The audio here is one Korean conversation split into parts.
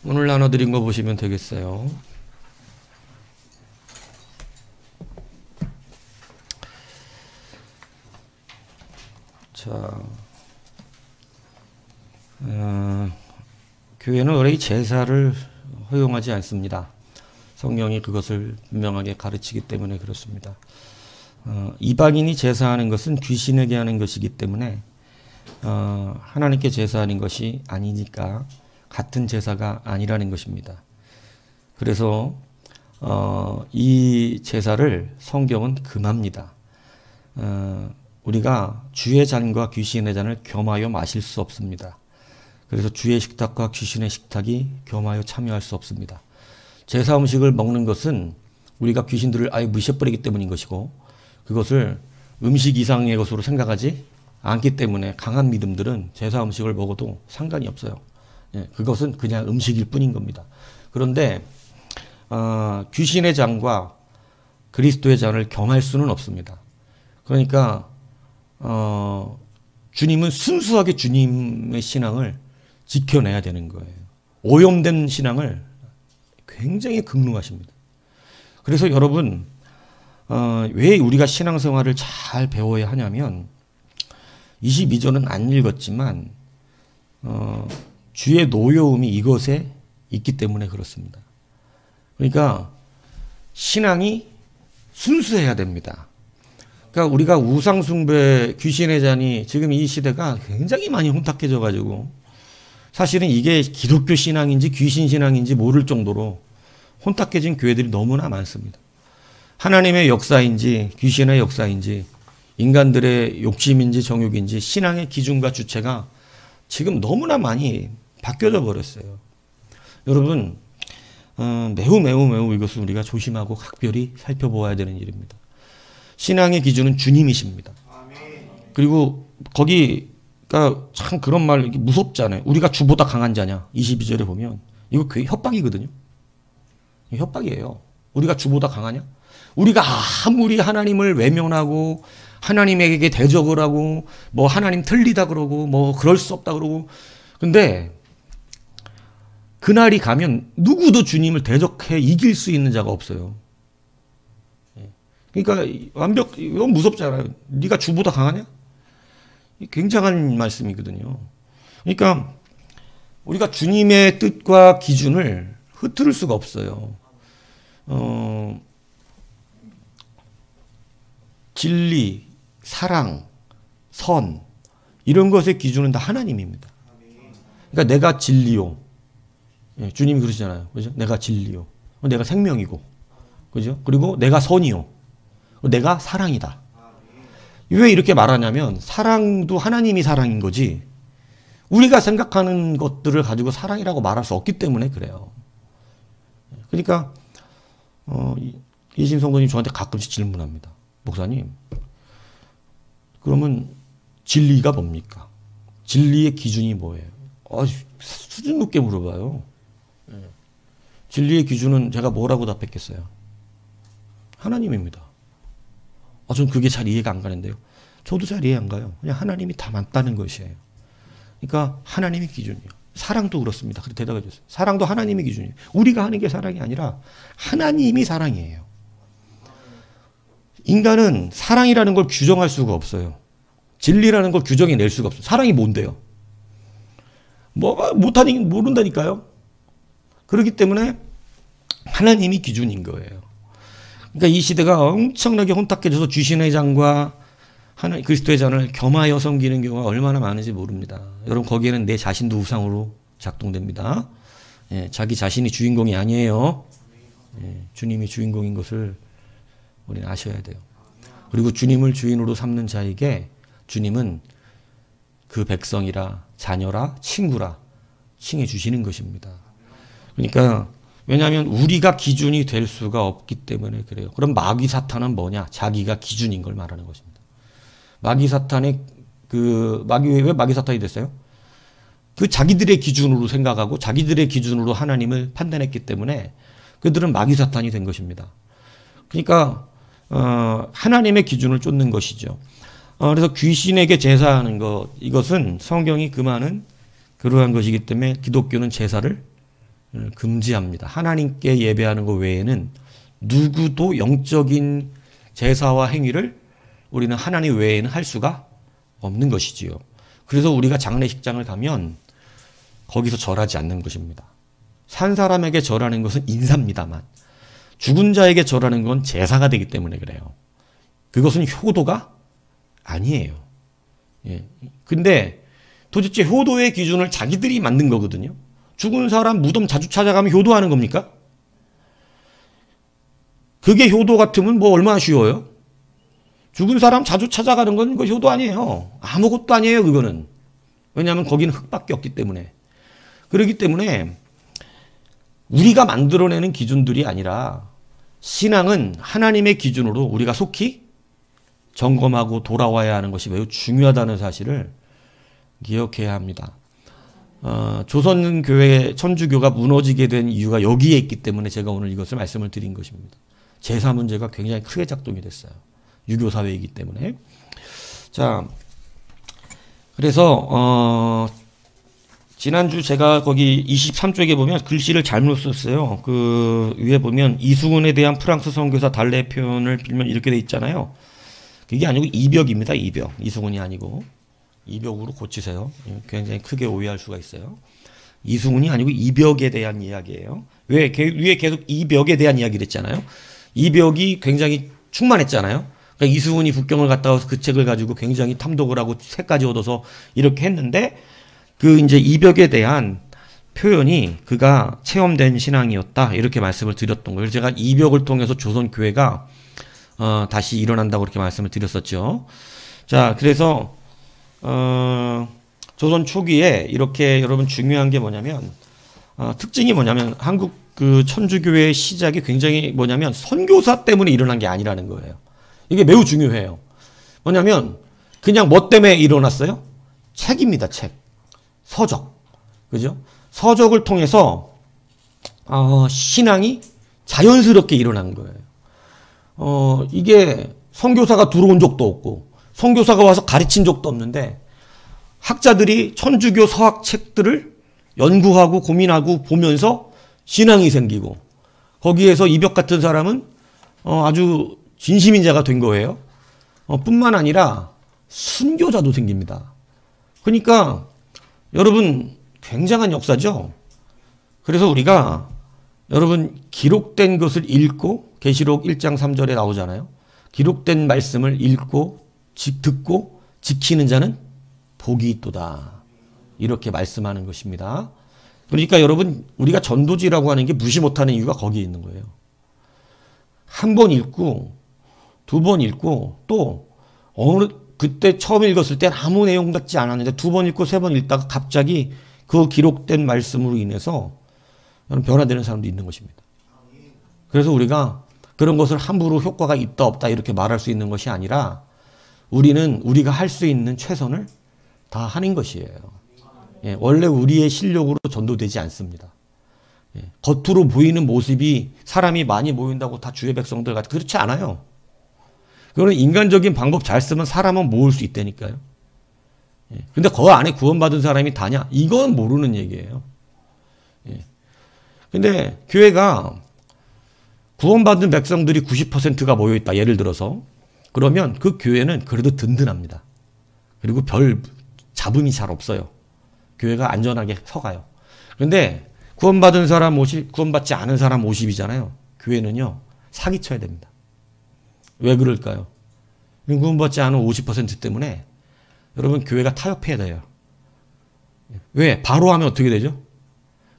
오늘 나눠드린 거 보시면 되겠어요. 자, 교회는 원래 이 제사를 허용하지 않습니다. 성경이 그것을 분명하게 가르치기 때문에 그렇습니다. 이방인이 제사하는 것은 귀신에게 하는 것이기 때문에 하나님께 제사하는 것이 아니니까 같은 제사가 아니라는 것입니다. 그래서 이 제사를 성경은 금합니다. 우리가 주의 잔과 귀신의 잔을 겸하여 마실 수 없습니다. 그래서 주의 식탁과 귀신의 식탁이 겸하여 참여할 수 없습니다. 제사 음식을 먹는 것은 우리가 귀신들을 아예 무시해버리기 때문인 것이고, 그것을 음식 이상의 것으로 생각하지 않기 때문에 강한 믿음들은 제사 음식을 먹어도 상관이 없어요. 그것은 그냥 음식일 뿐인 겁니다. 그런데 귀신의 잔과 그리스도의 잔을 겸할 수는 없습니다. 그러니까 주님은 순수하게 주님의 신앙을 지켜내야 되는 거예요. 오염된 신앙을 굉장히 극노하십니다. 그래서 여러분, 왜 우리가 신앙생활을 잘 배워야 하냐면 22절은 안 읽었지만 주의 노여움이 이것에 있기 때문에 그렇습니다. 그러니까 신앙이 순수해야 됩니다. 그러니까 우리가 우상숭배, 귀신의 잔이 지금 이 시대가 굉장히 많이 혼탁해져 가지고 사실은 이게 기독교 신앙인지 귀신 신앙인지 모를 정도로 혼탁해진 교회들이 너무나 많습니다. 하나님의 역사인지 귀신의 역사인지 인간들의 욕심인지 정욕인지 신앙의 기준과 주체가 지금 너무나 많이 바뀌어져 버렸어요. 여러분, 매우 이것을 우리가 조심하고 각별히 살펴보아야 되는 일입니다. 신앙의 기준은 주님이십니다. 그리고 거기가 참 그런 말 무섭잖아요. 우리가 주보다 강한 자냐. 22절에 보면 이거 교회 협박이거든요. 협박이에요. 우리가 주보다 강하냐? 우리가 아무리 하나님을 외면하고 하나님에게 대적을 하고 뭐 하나님 틀리다 그러고 뭐 그럴 수 없다 그러고, 근데 그날이 가면 누구도 주님을 대적해 이길 수 있는 자가 없어요. 그러니까 이건 무섭잖아요. 네가 주보다 강하냐? 굉장한 말씀이거든요. 그러니까 우리가 주님의 뜻과 기준을 흐트릴 수가 없어요. 진리, 사랑, 선 이런 것의 기준은 다 하나님입니다. 그러니까 내가 진리요. 주님이 그러시잖아요. 그죠? 내가 진리요. 내가 생명이고. 그죠? 그리고 내가 선이요. 내가 사랑이다. 왜 이렇게 말하냐면 사랑도 하나님이 사랑인 거지 우리가 생각하는 것들을 가지고 사랑이라고 말할 수 없기 때문에 그래요. 그러니까 이신 성도님 저한테 가끔씩 질문합니다. 목사님, 그러면 진리가 뭡니까? 진리의 기준이 뭐예요? 수준 높게 물어봐요. 진리의 기준은 제가 뭐라고 답했겠어요? 하나님입니다. 전 그게 잘 이해가 안 가는데요. 저도 잘 이해 안 가요. 그냥 하나님이 다 맞다는 것이에요. 그러니까 하나님의 기준이에요. 사랑도 그렇습니다. 그렇게 대답해 줬어요. 사랑도 하나님의 기준이에요. 우리가 하는 게 사랑이 아니라 하나님이 사랑이에요. 인간은 사랑이라는 걸 규정할 수가 없어요. 진리라는 걸 규정해 낼 수가 없어요. 사랑이 뭔데요? 뭐가 모른다니까요. 그렇기 때문에 하나님이 기준인 거예요. 그러니까 이 시대가 엄청나게 혼탁해져서 귀신의 잔과 그리스도의 잔을 겸하여 섬기는 경우가 얼마나 많은지 모릅니다. 여러분, 거기에는 내 자신도 우상으로 작동됩니다. 자기 자신이 주인공이 아니에요. 주님이 주인공인 것을 우리는 아셔야 돼요. 그리고 주님을 주인으로 삼는 자에게 주님은 그 백성이라 자녀라 친구라 칭해 주시는 것입니다. 그러니까 왜냐하면 우리가 기준이 될 수가 없기 때문에 그래요. 그럼 마귀 사탄은 뭐냐? 자기가 기준인 걸 말하는 것입니다. 마귀 사탄의 왜 마귀 사탄이 됐어요? 그 자기들의 기준으로 생각하고 자기들의 기준으로 하나님을 판단했기 때문에 그들은 마귀 사탄이 된 것입니다. 그러니까 하나님의 기준을 쫓는 것이죠. 그래서 귀신에게 제사하는 것, 이것은 성경이 금하는 그러한 것이기 때문에 기독교는 제사를 금지합니다. 하나님께 예배하는 것 외에는 누구도 영적인 제사와 행위를 우리는 하나님 외에는 할 수가 없는 것이지요. 그래서 우리가 장례식장을 가면 거기서 절하지 않는 것입니다. 산 사람에게 절하는 것은 인사입니다만 죽은 자에게 절하는 건 제사가 되기 때문에 그래요. 그것은 효도가 아니에요. 예. 근데 도대체 효도의 기준을 자기들이 만든 거거든요. 죽은 사람 무덤 자주 찾아가면 효도하는 겁니까? 그게 효도 같으면 뭐 얼마나 쉬워요? 죽은 사람 자주 찾아가는 건 그 효도 아니에요. 아무것도 아니에요, 그거는. 왜냐하면 거기는 흙밖에 없기 때문에. 그렇기 때문에 우리가 만들어내는 기준들이 아니라 신앙은 하나님의 기준으로 우리가 속히 점검하고 돌아와야 하는 것이 매우 중요하다는 사실을 기억해야 합니다. 조선교회 천주교가 무너지게 된 이유가 여기에 있기 때문에 제가 오늘 이것을 말씀을 드린 것입니다. 제사 문제가 굉장히 크게 작동이 됐어요. 유교 사회이기 때문에. 자, 그래서 지난주 제가 거기 23쪽에 보면 글씨를 잘못 썼어요. 그 위에 보면 이수근에 대한 프랑스 선교사 달래 표현을 빌면 이렇게 돼 있잖아요. 그게 아니고 이벽입니다. 이벽. 이수근이 아니고 이벽으로 고치세요. 굉장히 크게 오해할 수가 있어요. 이수근이 아니고 이벽에 대한 이야기예요. 왜 위에 계속 이벽에 대한 이야기를 했잖아요. 이벽이 굉장히 충만했잖아요. 그러니까 이수근이 북경을 갔다 와서 그 책을 가지고 굉장히 탐독을 하고 책까지 얻어서 이렇게 했는데 그 이제 이벽에 대한 표현이 그가 체험된 신앙이었다 이렇게 말씀을 드렸던 거예요. 제가 이벽을 통해서 조선 교회가 다시 일어난다고 그렇게 말씀을 드렸었죠. 자, 그래서 조선 초기에 이렇게 여러분 중요한 게 뭐냐면 특징이 뭐냐면 한국 그 천주교회의 시작이 굉장히 뭐냐면 선교사 때문에 일어난 게 아니라는 거예요. 이게 매우 중요해요. 뭐냐면 그냥 뭐 때문에 일어났어요? 책입니다. 책. 서적. 그죠? 서적을 통해서 신앙이 자연스럽게 일어난 거예요. 이게 선교사가 들어온 적도 없고 선교사가 와서 가르친 적도 없는데 학자들이 천주교 서학 책들을 연구하고 고민하고 보면서 신앙이 생기고 거기에서 이벽 같은 사람은 아주 진심인 자가 된 거예요. 뿐만 아니라 순교자도 생깁니다. 그러니까 여러분 굉장한 역사죠. 그래서 우리가 여러분 기록된 것을 읽고 계시록 1장 3절에 나오잖아요. 기록된 말씀을 읽고 듣고 지키는 자는 복이 있도다. 이렇게 말씀하는 것입니다. 그러니까 여러분 우리가 전도지라고 하는 게 무시 못하는 이유가 거기에 있는 거예요. 한 번 읽고 두 번 읽고 또 그때 처음 읽었을 땐 아무 내용 같지 않았는데 두 번 읽고 세 번 읽다가 갑자기 그 기록된 말씀으로 인해서 변화되는 사람도 있는 것입니다. 그래서 우리가 그런 것을 함부로 효과가 있다 없다 이렇게 말할 수 있는 것이 아니라 우리는 우리가 할 수 있는 최선을 다 하는 것이에요. 예, 원래 우리의 실력으로 전도되지 않습니다. 예, 겉으로 보이는 모습이 사람이 많이 모인다고 다 주의 백성들 같은 그렇지 않아요. 그거는 인간적인 방법 잘 쓰면 사람은 모을 수 있다니까요. 예, 근데 그 안에 구원받은 사람이 다냐? 이건 모르는 얘기예요. 예. 근데 교회가 구원받은 백성들이 90%가 모여있다. 예를 들어서. 그러면 그 교회는 그래도 든든합니다. 그리고 별 잡음이 잘 없어요. 교회가 안전하게 서가요. 그런데 구원받은 사람 50, 구원받지 않은 사람 50이잖아요. 교회는요. 사기쳐야 됩니다. 왜 그럴까요? 구원받지 않은 50% 때문에 여러분 교회가 타협해야 돼요. 왜? 바로 하면 어떻게 되죠?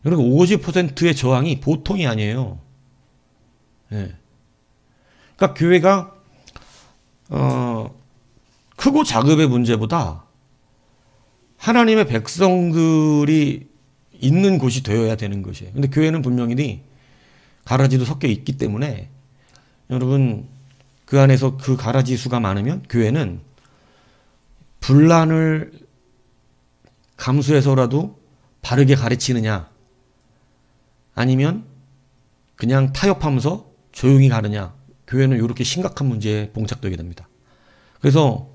여러분 50%의 저항이 보통이 아니에요. 예. 그러니까 교회가 크고 작음의 문제보다 하나님의 백성들이 있는 곳이 되어야 되는 것이에요. 근데 교회는 분명히 가라지도 섞여 있기 때문에 여러분 그 안에서 그 가라지 수가 많으면 교회는 분란을 감수해서라도 바르게 가르치느냐 아니면 그냥 타협하면서 조용히 가느냐 교회는 이렇게 심각한 문제에 봉착되게 됩니다. 그래서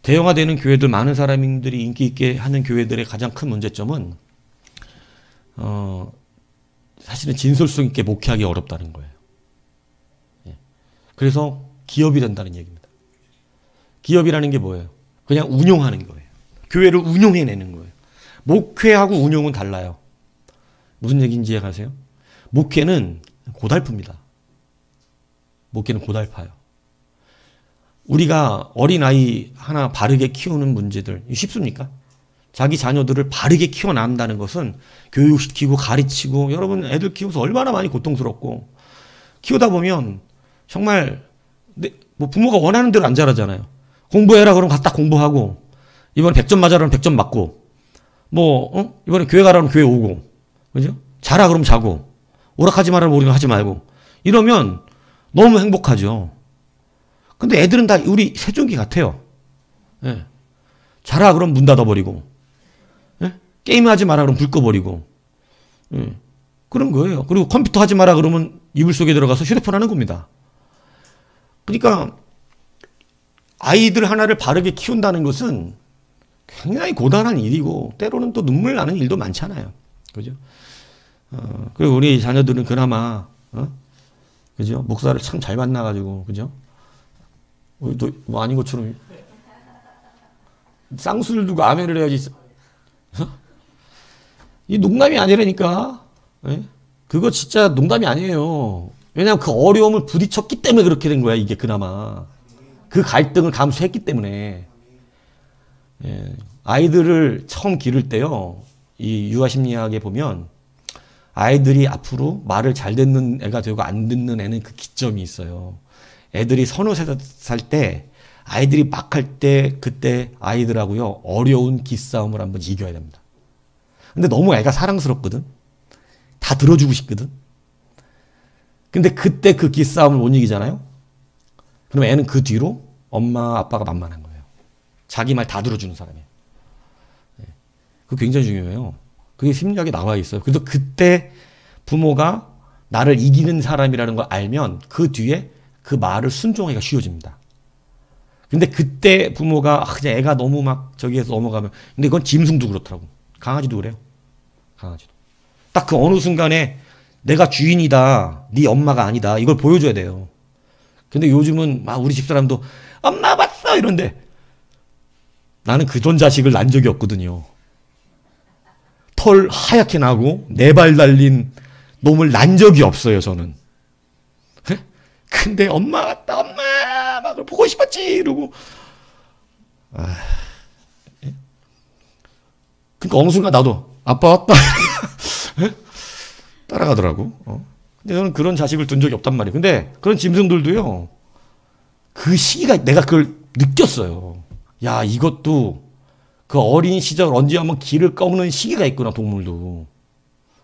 대형화되는 교회들 많은 사람들이 인기 있게 하는 교회들의 가장 큰 문제점은 사실은 진솔성 있게 목회하기 어렵다는 거예요. 예. 그래서 기업이 된다는 얘기입니다. 기업이라는 게 뭐예요? 그냥 운용하는 거예요. 교회를 운용해내는 거예요. 목회하고 운용은 달라요. 무슨 얘기인지 이해가세요? 목회는 고달픕니다. 목회는 고달파요. 우리가 어린아이 하나 바르게 키우는 문제들 쉽습니까? 자기 자녀들을 바르게 키워난다는 것은 교육시키고 가르치고 여러분 애들 키워서 얼마나 많이 고통스럽고 키우다 보면 정말 뭐 부모가 원하는 대로 안 자라잖아요. 공부해라 그러면 딱 공부하고 이번에 100점 맞아라 그러면 100점 맞고 뭐 이번에 교회 가라 그러면 교회 오고 그죠? 자라 그러면 자고 오락하지 말라면 우리가 하지 말고 이러면 너무 행복하죠. 근데 애들은 다 우리 세종기 같아요. 예. 자라 그러면 문 닫아버리고 예? 게임하지 마라 그러면 불 꺼버리고 예. 그런 거예요. 그리고 컴퓨터 하지 마라 그러면 이불 속에 들어가서 휴대폰 하는 겁니다. 그러니까 아이들 하나를 바르게 키운다는 것은 굉장히 고단한 일이고 때로는 또 눈물 나는 일도 많잖아요. 그죠? 그리고 우리 자녀들은 그나마 그죠? 목사를 참 잘 만나가지고 그죠? 우리도 뭐 아닌 것처럼 쌍수를 두고 아멘을 해야지. 이 농담이 아니라니까. 예? 그거 진짜 농담이 아니에요. 왜냐하면 그 어려움을 부딪혔기 때문에 그렇게 된 거야. 이게 그나마 그 갈등을 감수했기 때문에. 예. 아이들을 처음 기를 때요. 이 유아심리학에 보면 아이들이 앞으로 말을 잘 듣는 애가 되고 안 듣는 애는 그 기점이 있어요. 애들이 서너 살 때 아이들이 막 할 때 그때 아이들하고요 어려운 기싸움을 한번 이겨야 됩니다. 근데 너무 애가 사랑스럽거든. 다 들어주고 싶거든. 근데 그때 그 기싸움을 못 이기잖아요. 그럼 애는 그 뒤로 엄마 아빠가 만만한 거예요. 자기 말 다 들어주는 사람이에요. 그거 굉장히 중요해요. 그게 심리학에 나와 있어요. 그래서 그때 부모가 나를 이기는 사람이라는 걸 알면 그 뒤에 그 말을 순종하기가 쉬워집니다. 근데 그때 부모가 그냥 애가 너무 막 저기에서 넘어가면 근데 그건 짐승도 그렇더라고. 강아지도 그래요. 강아지도. 딱 그 어느 순간에 내가 주인이다. 네 엄마가 아니다. 이걸 보여줘야 돼요. 근데 요즘은 막 우리 집사람도 엄마 봤어 이런데 나는 그런 자식을 난 적이 없거든요. 털 하얗게 나고 네 발 달린 놈을 난 적이 없어요, 저는. 근데 엄마 왔다, 엄마! 막 보고 싶었지! 이러고. 그러니까 어느 순간 나도 아빠 왔다. 따라가더라고. 근데 저는 그런 자식을 둔 적이 없단 말이에요. 근데 그런 짐승들도요, 그 시기가 내가 그걸 느꼈어요. 야, 이것도 그 어린 시절 언제 한번 기를 꺾는 시기가 있구나, 동물도.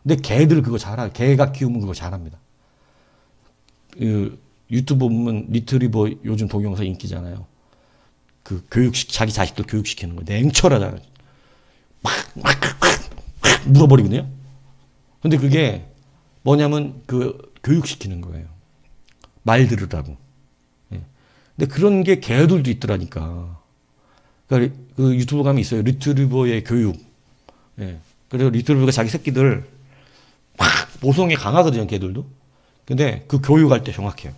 근데 개들 그거 잘해요. 개가 키우면 그거 잘합니다. 유튜브 보면 리트리버 요즘 동영상 인기잖아요. 그 자기 자식들 교육시키는 거. 냉철하잖아요. 막 물어버리거든요. 근데 그게 뭐냐면 그 교육시키는 거예요. 말 들으라고. 예. 근데 그런 게 개들도 있더라니까. 그러니까 그 유튜브 가면 있어요. 리트리버의 교육. 예. 그래서 리트리버가 자기 새끼들 막 모성애 강하거든요, 개들도. 근데 그 교육할 때 정확해요.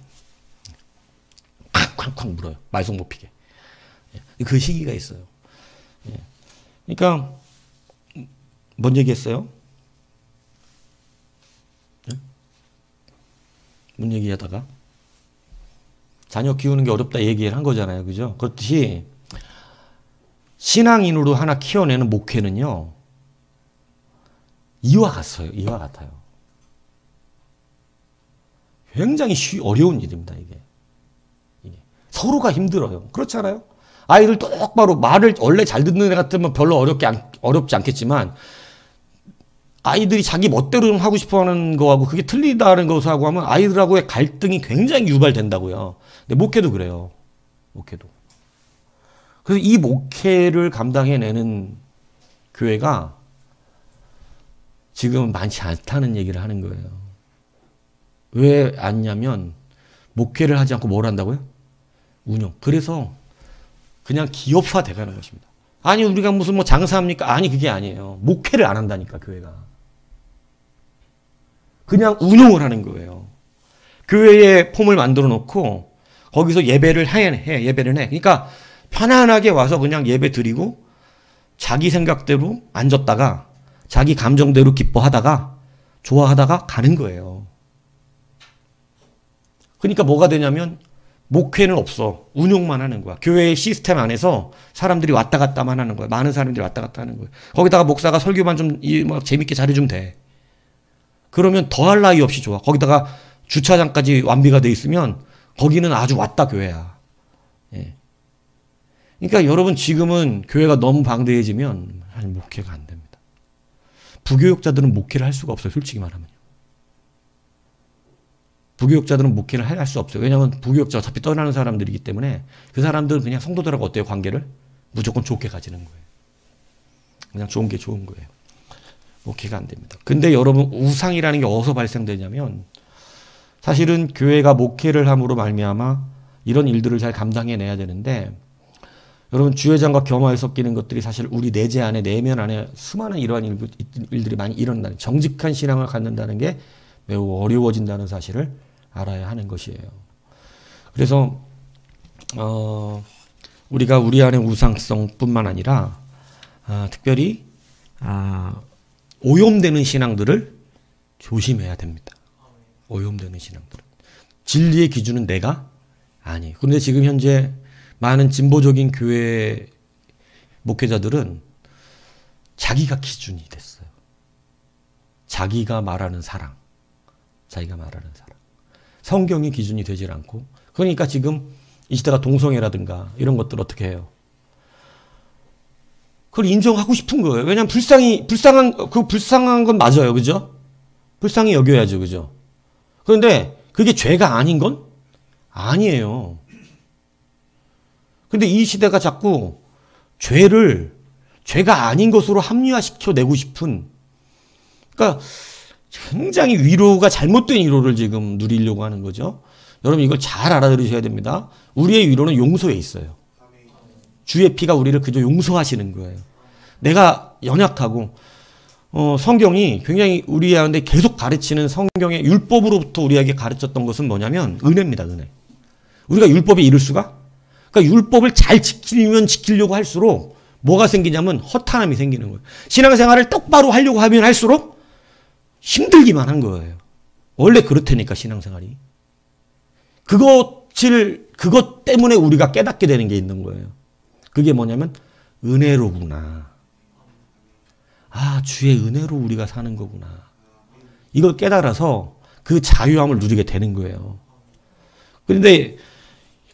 쾅쾅쾅 물어요. 말썽 못 피게. 예. 그 시기가 있어요. 예. 그러니까 뭔 얘기했어요? 예? 뭔 얘기하다가 자녀 키우는 게 어렵다 얘기를 한 거잖아요, 그죠? 그렇듯이 신앙인으로 하나 키워내는 목회는요, 이와 같아요. 굉장히 어려운 일입니다, 이게. 서로가 힘들어요. 그렇지 않아요? 아이들 똑바로 말을 원래 잘 듣는 애 같으면 별로 어렵지 않겠지만, 아이들이 자기 멋대로 하고 싶어 하는 거하고 그게 틀리다는 것하고 하면 아이들하고의 갈등이 굉장히 유발된다고요. 근데 목회도 그래요. 목회도. 그래서 이 목회를 감당해내는 교회가 지금 많지 않다는 얘기를 하는 거예요. 왜 않냐면 목회를 하지 않고 뭘 한다고요? 운영. 그래서 그냥 기업화 돼가는 것입니다. 아니 우리가 무슨 뭐 장사합니까? 아니 그게 아니에요. 목회를 안 한다니까 교회가. 그냥 운용을 하는 거예요. 교회에 폼을 만들어 놓고 거기서 예배를 해. 그러니까 편안하게 와서 그냥 예배 드리고 자기 생각대로 앉았다가 자기 감정대로 기뻐하다가 좋아하다가 가는 거예요. 그러니까 뭐가 되냐면 목회는 없어. 운용만 하는 거야. 교회의 시스템 안에서 사람들이 왔다 갔다만 하는 거야. 많은 사람들이 왔다 갔다 하는 거야. 거기다가 목사가 설교만 좀 재밌게 잘해주면 돼. 그러면 더할 나위 없이 좋아. 거기다가 주차장까지 완비가 돼 있으면 거기는 아주 왔다 교회야. 예. 그러니까 여러분 지금은 교회가 너무 방대해지면 목회가 안 됩니다. 부교육자들은 목회를 할 수가 없어요. 솔직히 말하면요. 부교육자들은 목회를 할 수 없어요. 왜냐하면 부교육자 어차피 떠나는 사람들이기 때문에 그 사람들은 그냥 성도들하고 어때요? 관계를? 무조건 좋게 가지는 거예요. 그냥 좋은 게 좋은 거예요. 목회가 안 됩니다. 근데 여러분 우상이라는 게 어디서 발생되냐면 사실은 교회가 목회를 함으로 말미암아 이런 일들을 잘 감당해내야 되는데 여러분 주회장과 겸하에 섞이는 것들이 사실 우리 내재 안에 내면 안에 수많은 이러한 일들이 많이 일어난다는 정직한 신앙을 갖는다는 게 매우 어려워진다는 사실을 알아야 하는 것이에요. 그래서 우리가 우리 안에 우상성뿐만 아니라 특별히 오염되는 신앙들을 조심해야 됩니다. 오염되는 신앙들은. 진리의 기준은 내가 아니에요. 그런데 지금 현재 많은 진보적인 교회 목회자들은 자기가 기준이 됐어요. 자기가 말하는 사랑. 자기가 말하는 사랑. 성경이 기준이 되질 않고. 그러니까 지금 이 시대가 동성애라든가 이런 것들 어떻게 해요? 그걸 인정하고 싶은 거예요. 왜냐하면 불쌍한 건 맞아요. 그죠? 불쌍히 여겨야죠. 그죠? 그런데 그게 죄가 아닌 건 아니에요. 근데 이 시대가 자꾸 죄가 아닌 것으로 합리화시켜내고 싶은, 그러니까 굉장히 위로가 잘못된 위로를 지금 누리려고 하는 거죠. 여러분 이걸 잘 알아들으셔야 됩니다. 우리의 위로는 용서에 있어요. 주의 피가 우리를 그저 용서하시는 거예요. 내가 연약하고 성경이 굉장히 우리한테 계속 가르치는 성경의 율법으로부터 우리에게 가르쳤던 것은 뭐냐면 은혜입니다. 은혜. 우리가 율법에 이를 수가? 그러니까 율법을 잘 지키려고 할수록 뭐가 생기냐면 허탄함이 생기는 거예요. 신앙생활을 똑바로 하려고 하면 할수록 힘들기만 한 거예요. 원래 그렇다니까 신앙생활이. 그것 때문에 우리가 깨닫게 되는 게 있는 거예요. 그게 뭐냐면 은혜로구나. 주의 은혜로 우리가 사는 거구나. 이걸 깨달아서 그 자유함을 누리게 되는 거예요.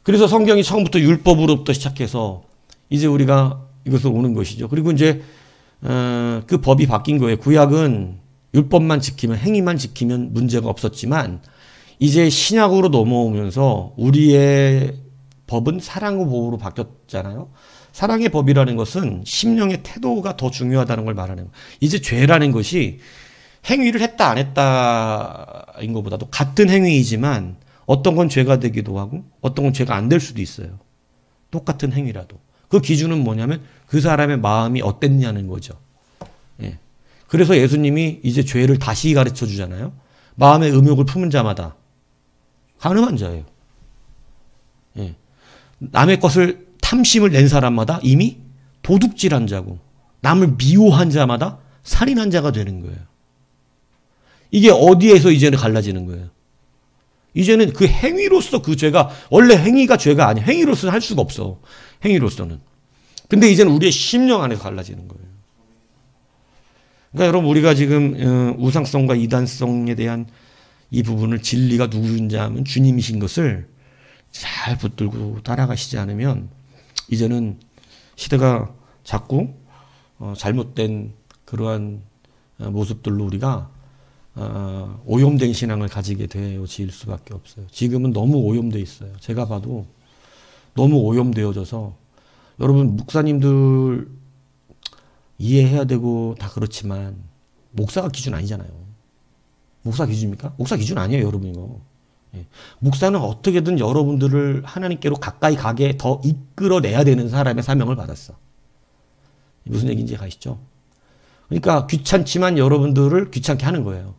그래서 성경이 처음부터 율법으로부터 시작해서 이제 우리가 이것으로 오는 것이죠. 그리고 이제 그 법이 바뀐 거예요. 구약은 율법만 지키면, 행위만 지키면 문제가 없었지만 이제 신약으로 넘어오면서 우리의 법은 사랑의 법으로 바뀌었잖아요. 사랑의 법이라는 것은 심령의 태도가 더 중요하다는 걸 말하는 거예요. 이제 죄라는 것이 행위를 했다 안 했다인 것보다도 같은 행위이지만 어떤 건 죄가 되기도 하고 어떤 건 죄가 안 될 수도 있어요. 똑같은 행위라도. 그 기준은 뭐냐면 그 사람의 마음이 어땠냐는 거죠. 예. 그래서 예수님이 이제 죄를 다시 가르쳐 주잖아요. 마음의 음욕을 품은 자마다 가늠한 자예요. 예. 남의 것을 탐심을 낸 사람마다 이미 도둑질한 자고 남을 미워한 자마다 살인한 자가 되는 거예요. 이게 어디에서 이제는 갈라지는 거예요. 이제는 그 행위로서 그 죄가, 원래 행위가 죄가 아니야. 행위로서는 할 수가 없어. 행위로서는. 근데 이제는 우리의 심령 안에서 갈라지는 거예요. 그러니까 여러분 우리가 지금 우상성과 이단성에 대한 이 부분을 진리가 누구인지 하면 주님이신 것을 잘 붙들고 따라가시지 않으면 이제는 시대가 자꾸 잘못된 그러한 모습들로 우리가 오염된 신앙을 가지게 되어질 수밖에 없어요. 지금은 너무 오염되어 있어요. 제가 봐도 너무 오염되어져서 여러분 목사님들 이해해야 되고 다 그렇지만 목사가 기준 아니잖아요. 목사 기준입니까? 목사 기준 아니에요, 여러분 이거. 예. 목사는 어떻게든 여러분들을 하나님께로 가까이 가게 더 이끌어내야 되는 사람의 사명을 받았어. 무슨 얘기인지 가시죠? 그러니까 귀찮지만 여러분들을 귀찮게 하는 거예요.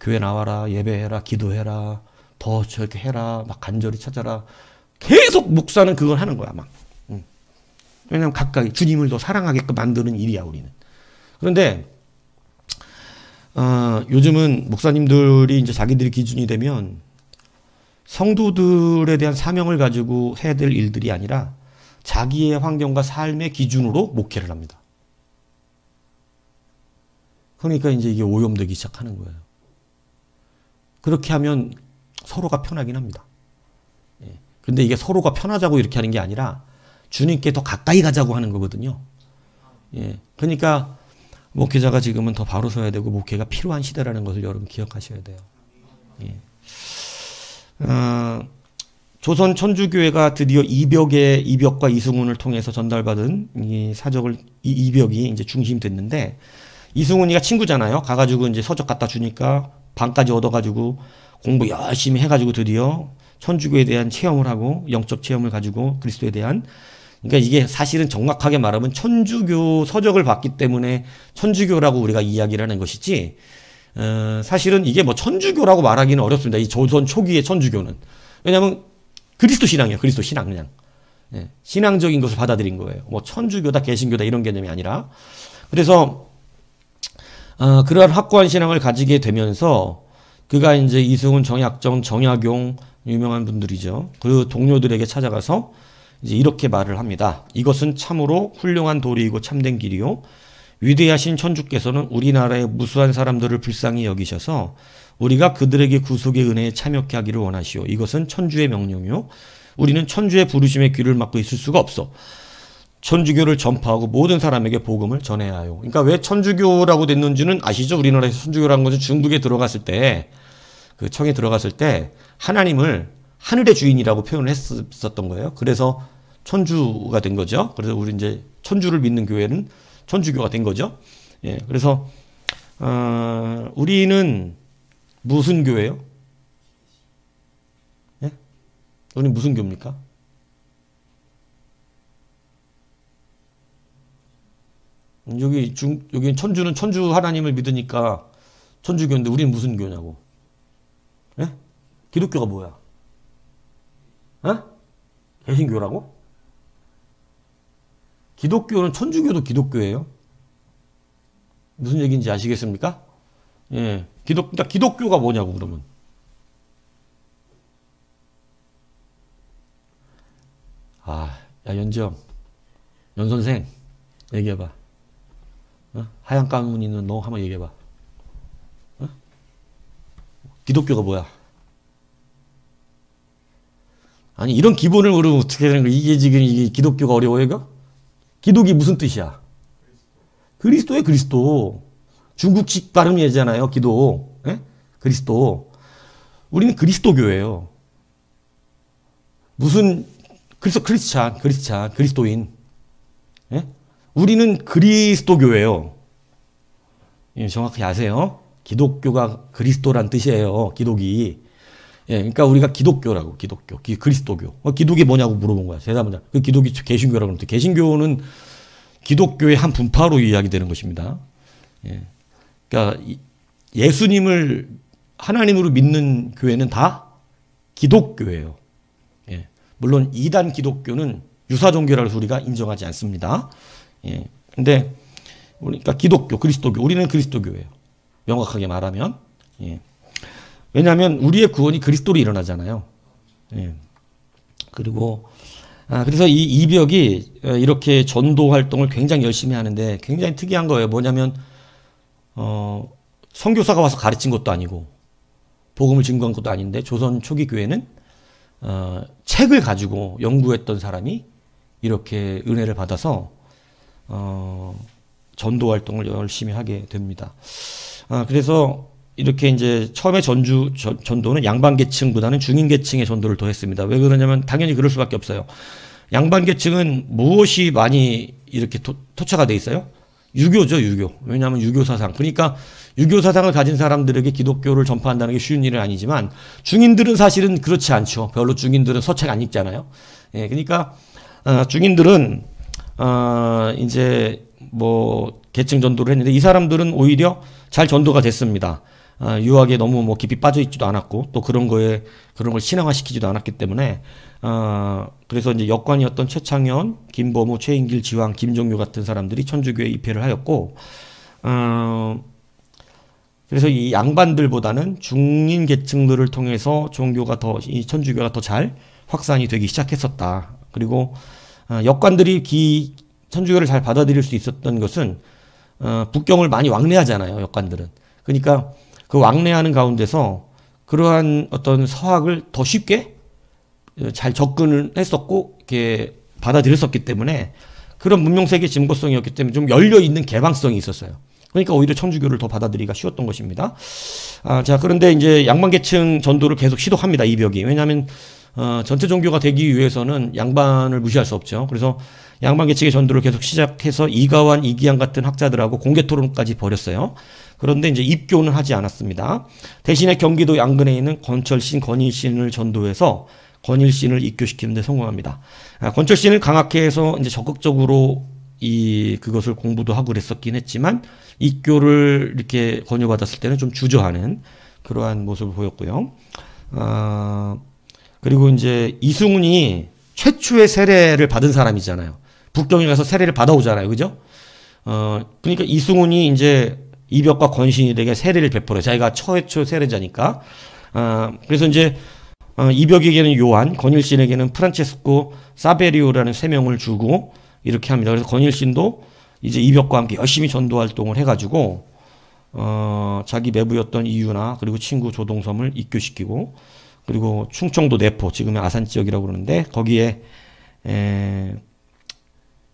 교회 나와라, 예배해라, 기도해라, 더 저렇게 해라, 막 간절히 찾아라. 계속 목사는 그걸 하는 거야, 막. 왜냐면 가까이 주님을 더 사랑하게끔 만드는 일이야, 우리는. 그런데 요즘은 목사님들이 이제 자기들이 기준이 되면 성도들에 대한 사명을 가지고 해야 될 일들이 아니라 자기의 환경과 삶의 기준으로 목회를 합니다. 그러니까 이제 이게 오염되기 시작하는 거예요. 그렇게 하면 서로가 편하긴 합니다. 예. 근데 이게 서로가 편하자고 이렇게 하는 게 아니라 주님께 더 가까이 가자고 하는 거거든요. 예. 그러니까 목회자가 지금은 더 바로 서야 되고 목회가 필요한 시대라는 것을 여러분 기억하셔야 돼요. 예. 조선 천주교회가 드디어 이벽과 이승훈을 통해서 전달받은 이 사적을 이벽이 이제 중심됐는데 이승훈이가 친구잖아요. 가가지고 이제 서적 갖다 주니까 반까지 얻어가지고 공부 열심히 해가지고 드디어 천주교에 대한 체험을 하고 영적 체험을 가지고 그리스도에 대한 그러니까 이게 사실은 정확하게 말하면 천주교 서적을 봤기 때문에 천주교라고 우리가 이야기를 하는 것이지 사실은 이게 뭐 천주교라고 말하기는 어렵습니다. 이 조선 초기의 천주교는. 왜냐하면 그리스도 신앙이에요. 그리스도 신앙 그냥. 예, 신앙적인 것을 받아들인 거예요. 뭐 천주교다 개신교다 이런 개념이 아니라. 그래서 그러한 확고한 신앙을 가지게 되면서 그가 이제 이승훈, 정약정, 정약용 유명한 분들이죠. 그 동료들에게 찾아가서 이제 이렇게 말을 합니다. 이것은 참으로 훌륭한 도리이고 참된 길이요. 위대하신 천주께서는 우리나라의 무수한 사람들을 불쌍히 여기셔서 우리가 그들에게 구속의 은혜에 참여케 하기를 원하시오. 이것은 천주의 명령이요. 우리는 천주의 부르심에 귀를 막고 있을 수가 없어. 천주교를 전파하고 모든 사람에게 복음을 전해야 하요. 그러니까 왜 천주교라고 됐는지는 아시죠? 우리나라에서 천주교라는 것은 중국에 들어갔을 때, 그 청에 들어갔을 때 하나님을 하늘의 주인이라고 표현을 했었던 거예요. 그래서 천주가 된 거죠. 그래서 우리 이제 천주를 믿는 교회는 천주교가 된 거죠. 예, 그래서 우리는 무슨 교회요? 예? 우리는 무슨 교입니까? 여기 천주는 천주 하나님을 믿으니까 천주교인데 우리는 무슨 교냐고. 예? 기독교가 뭐야? 예? 개신교라고? 기독교는 천주교도 기독교예요. 무슨 얘기인지 아시겠습니까? 예. 그러니까 기독교가 뭐냐고, 그러면. 야, 연 선생, 얘기해봐. 하얀 가문 있는 너 한번 얘기해봐. 기독교가 뭐야? 아니, 이런 기본을 모르면 어떻게 되는 거야? 이게 지금 이게 기독교가 어려워요, 이거? 기독이 무슨 뜻이야? 그리스도의 그리스도. 중국식 발음이잖아요, 기도. 예? 그리스도. 우리는 그리스도교예요. 크리스찬, 그리스도인. 예? 우리는 그리스도교예요. 예, 정확히 아세요? 기독교가 그리스도란 뜻이에요, 기독이. 예, 그러니까 우리가 기독교라고, 기독교, 그리스도교. 기독이 뭐냐고 물어본 거야. 대답은 그 기독이 개신교라고 그러는데 개신교는 기독교의 한 분파로 이야기되는 것입니다. 예. 그러니까 예수님을 하나님으로 믿는 교회는 다 기독교예요. 예. 물론 이단 기독교는 유사 종교라고 해서 우리가 인정하지 않습니다. 예. 근데 그러니까 기독교, 그리스도교, 우리는 그리스도교예요. 명확하게 말하면. 예. 왜냐하면 우리의 구원이 그리스도로 일어나잖아요. 예. 그리고 그래서 이 이벽이 이렇게 전도 활동을 굉장히 열심히 하는데 굉장히 특이한 거예요. 뭐냐면 선교사가 와서 가르친 것도 아니고 복음을 증거한 것도 아닌데 조선 초기 교회는 책을 가지고 연구했던 사람이 이렇게 은혜를 받아서 전도 활동을 열심히 하게 됩니다. 그래서 이렇게 이제 처음에 전도는 양반계층보다는 중인계층의 전도를 더 했습니다. 왜 그러냐면 당연히 그럴 수밖에 없어요. 양반계층은 무엇이 많이 이렇게 토착화 돼 있어요? 유교죠, 유교. 왜냐하면 유교 사상. 그러니까 유교 사상을 가진 사람들에게 기독교를 전파한다는 게 쉬운 일은 아니지만 중인들은 사실은 그렇지 않죠. 별로 중인들은 서책 안 읽잖아요. 예, 그러니까 중인들은 이제 뭐 계층 전도를 했는데 이 사람들은 오히려 잘 전도가 됐습니다. 유학에 너무 뭐 깊이 빠져 있지도 않았고 또 그런 걸 신앙화시키지도 않았기 때문에 그래서 이제 역관이었던 최창현, 김범우, 최인길, 지황, 김종규 같은 사람들이 천주교에 입회를 하였고 그래서 이 양반들보다는 중인 계층들을 통해서 종교가 이 천주교가 더 잘 확산이 되기 시작했었다. 그리고 역관들이 천주교를 잘 받아들일 수 있었던 것은 북경을 많이 왕래하잖아요, 역관들은. 그러니까 그 왕래하는 가운데서 그러한 어떤 서학을 더 쉽게 잘 접근을 했었고 이렇게 받아들였었기 때문에 그런 문명세계 증거성이었기 때문에 좀 열려있는 개방성이 있었어요. 그러니까 오히려 천주교를 더 받아들이기가 쉬웠던 것입니다. 자, 그런데 이제 양반계층 전도를 계속 시도합니다, 이벽이. 왜냐하면 전체 종교가 되기 위해서는 양반을 무시할 수 없죠. 그래서 양반계층의 전도를 계속 시작해서 이가완, 이기양 같은 학자들하고 공개 토론까지 벌였어요. 그런데 이제 입교는 하지 않았습니다. 대신에 경기도 양근에 있는 권철신, 권일신을 전도해서 권일신을 입교시키는 데 성공합니다. 권철신을 강학회에서 이제 적극적으로 그것을 공부도 하고 그랬었긴 했지만 입교를 이렇게 권유받았을 때는 좀 주저하는 그러한 모습을 보였고요. 그리고 이제 이승훈이 최초의 세례를 받은 사람이잖아요. 북경에 가서 세례를 받아오잖아요. 그죠? 그러니까 이승훈이 이제 이벽과 권신일에게 세례를 베풀어요. 자기가 최초 세례자니까. 그래서 이제 이벽에게는 요한, 권일신에게는 프란체스코 사베리오라는 세 명을 주고 이렇게 합니다. 그래서 권일신도 이제 이벽과 함께 열심히 전도 활동을 해가지고 자기 매부였던 이유나 그리고 친구 조동섬을 입교시키고 그리고 충청도 내포, 지금의 아산 지역이라고 그러는데 거기에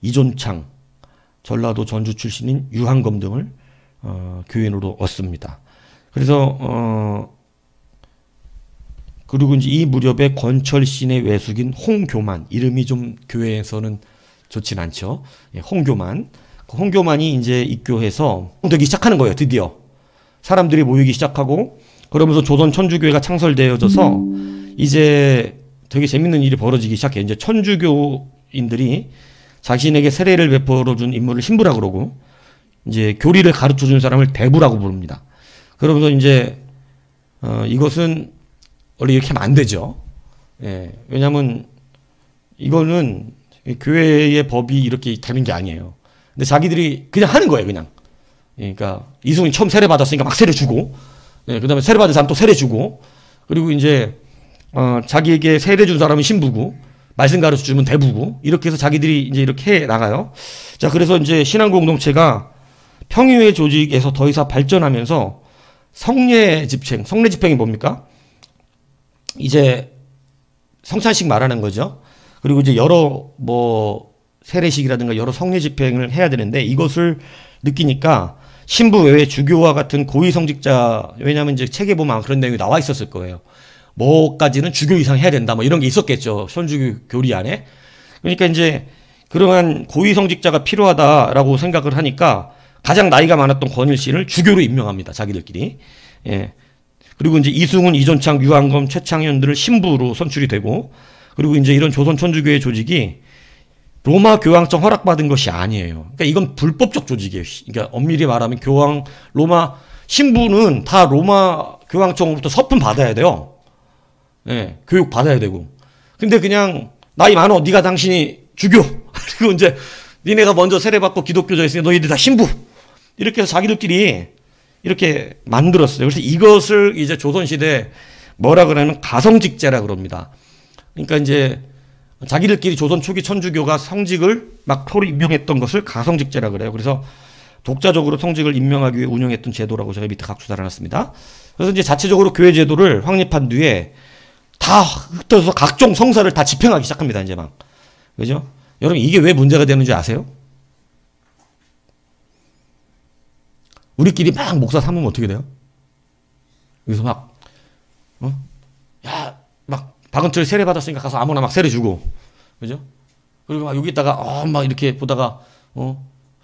이존창, 전라도 전주 출신인 유한검 등을 교인으로 얻습니다. 그래서 그리고 이제 이 무렵에 권철신의 외숙인 홍교만, 이름이 좀 교회에서는 좋진 않죠. 홍교만. 홍교만이 이제 입교해서 되기 시작하는 거예요. 드디어 사람들이 모이기 시작하고 그러면서 조선 천주교회가 창설되어져서 이제 되게 재밌는 일이 벌어지기 시작해요. 이제 천주교인들이 자신에게 세례를 베풀어준 인물을 신부라 그러고 이제 교리를 가르쳐준 사람을 대부라고 부릅니다. 그러면서 이제 이것은 원래 이렇게 하면 안 되죠. 예, 왜냐하면 이거는 교회의 법이 이렇게 되는 게 아니에요. 근데 자기들이 그냥 하는 거예요, 그냥. 그러니까 이승훈이 처음 세례 받았으니까 막 세례 주고, 예, 그다음에 세례 받은 사람 또 세례 주고, 그리고 이제 자기에게 세례 준 사람은 신부고, 말씀 가르쳐 주면 대부고, 이렇게 해서 자기들이 이제 이렇게 해 나가요. 자, 그래서 이제 신앙 공동체가 평의회 조직에서 더 이상 발전하면서 성례 집행이 뭡니까? 이제 성찬식 말하는 거죠. 그리고 이제 여러 세례식이라든가 여러 성례 집행을 해야 되는데 이것을 느끼니까 신부 외에 주교와 같은 고위 성직자, 왜냐하면 이제 책에 보면 그런 내용이 나와 있었을 거예요. 뭐까지는 주교 이상 해야 된다, 뭐 이런 게 있었겠죠. 천주교 교리 안에. 그러니까 이제 그러한 고위 성직자가 필요하다라고 생각을 하니까 가장 나이가 많았던 권일신을 주교로 임명합니다. 자기들끼리. 예. 그리고 이제 이승훈, 이존창, 유한검, 최창현들을 신부로 선출이 되고, 그리고 이제 이런 조선 천주교회 조직이 로마 교황청 허락받은 것이 아니에요. 그러니까 이건 불법적 조직이에요. 그러니까 엄밀히 말하면 로마 신부는 다 로마 교황청으로부터 서품 받아야 돼요. 예, 교육 받아야 되고. 근데 그냥 나이 많어, 네가 당신이 주교. 그리고 이제 니네가 먼저 세례받고 기독교자 있으니까 너희들 다 신부. 이렇게 해서 자기들끼리 이렇게 만들었어요. 그래서 이것을 이제 조선시대 뭐라 그러냐면 가성직제라 그럽니다. 그러니까 이제 자기들끼리 조선 초기 천주교가 성직을 막 서로 임명했던 것을 가성직제라 그래요. 그래서 독자적으로 성직을 임명하기 위해 운영했던 제도라고 제가 밑에 각수 달아놨습니다. 그래서 이제 자체적으로 교회 제도를 확립한 뒤에 다 흩어져서 각종 성사를 다 집행하기 시작합니다. 이제 막. 그죠? 여러분, 이게 왜 문제가 되는지 아세요? 우리끼리 막 목사 삼으면 어떻게 돼요? 여기서 막, 박은철 세례 받았으니까 가서 아무나 막 세례 주고, 그죠? 그리고 막 여기다가, 막 이렇게 보다가,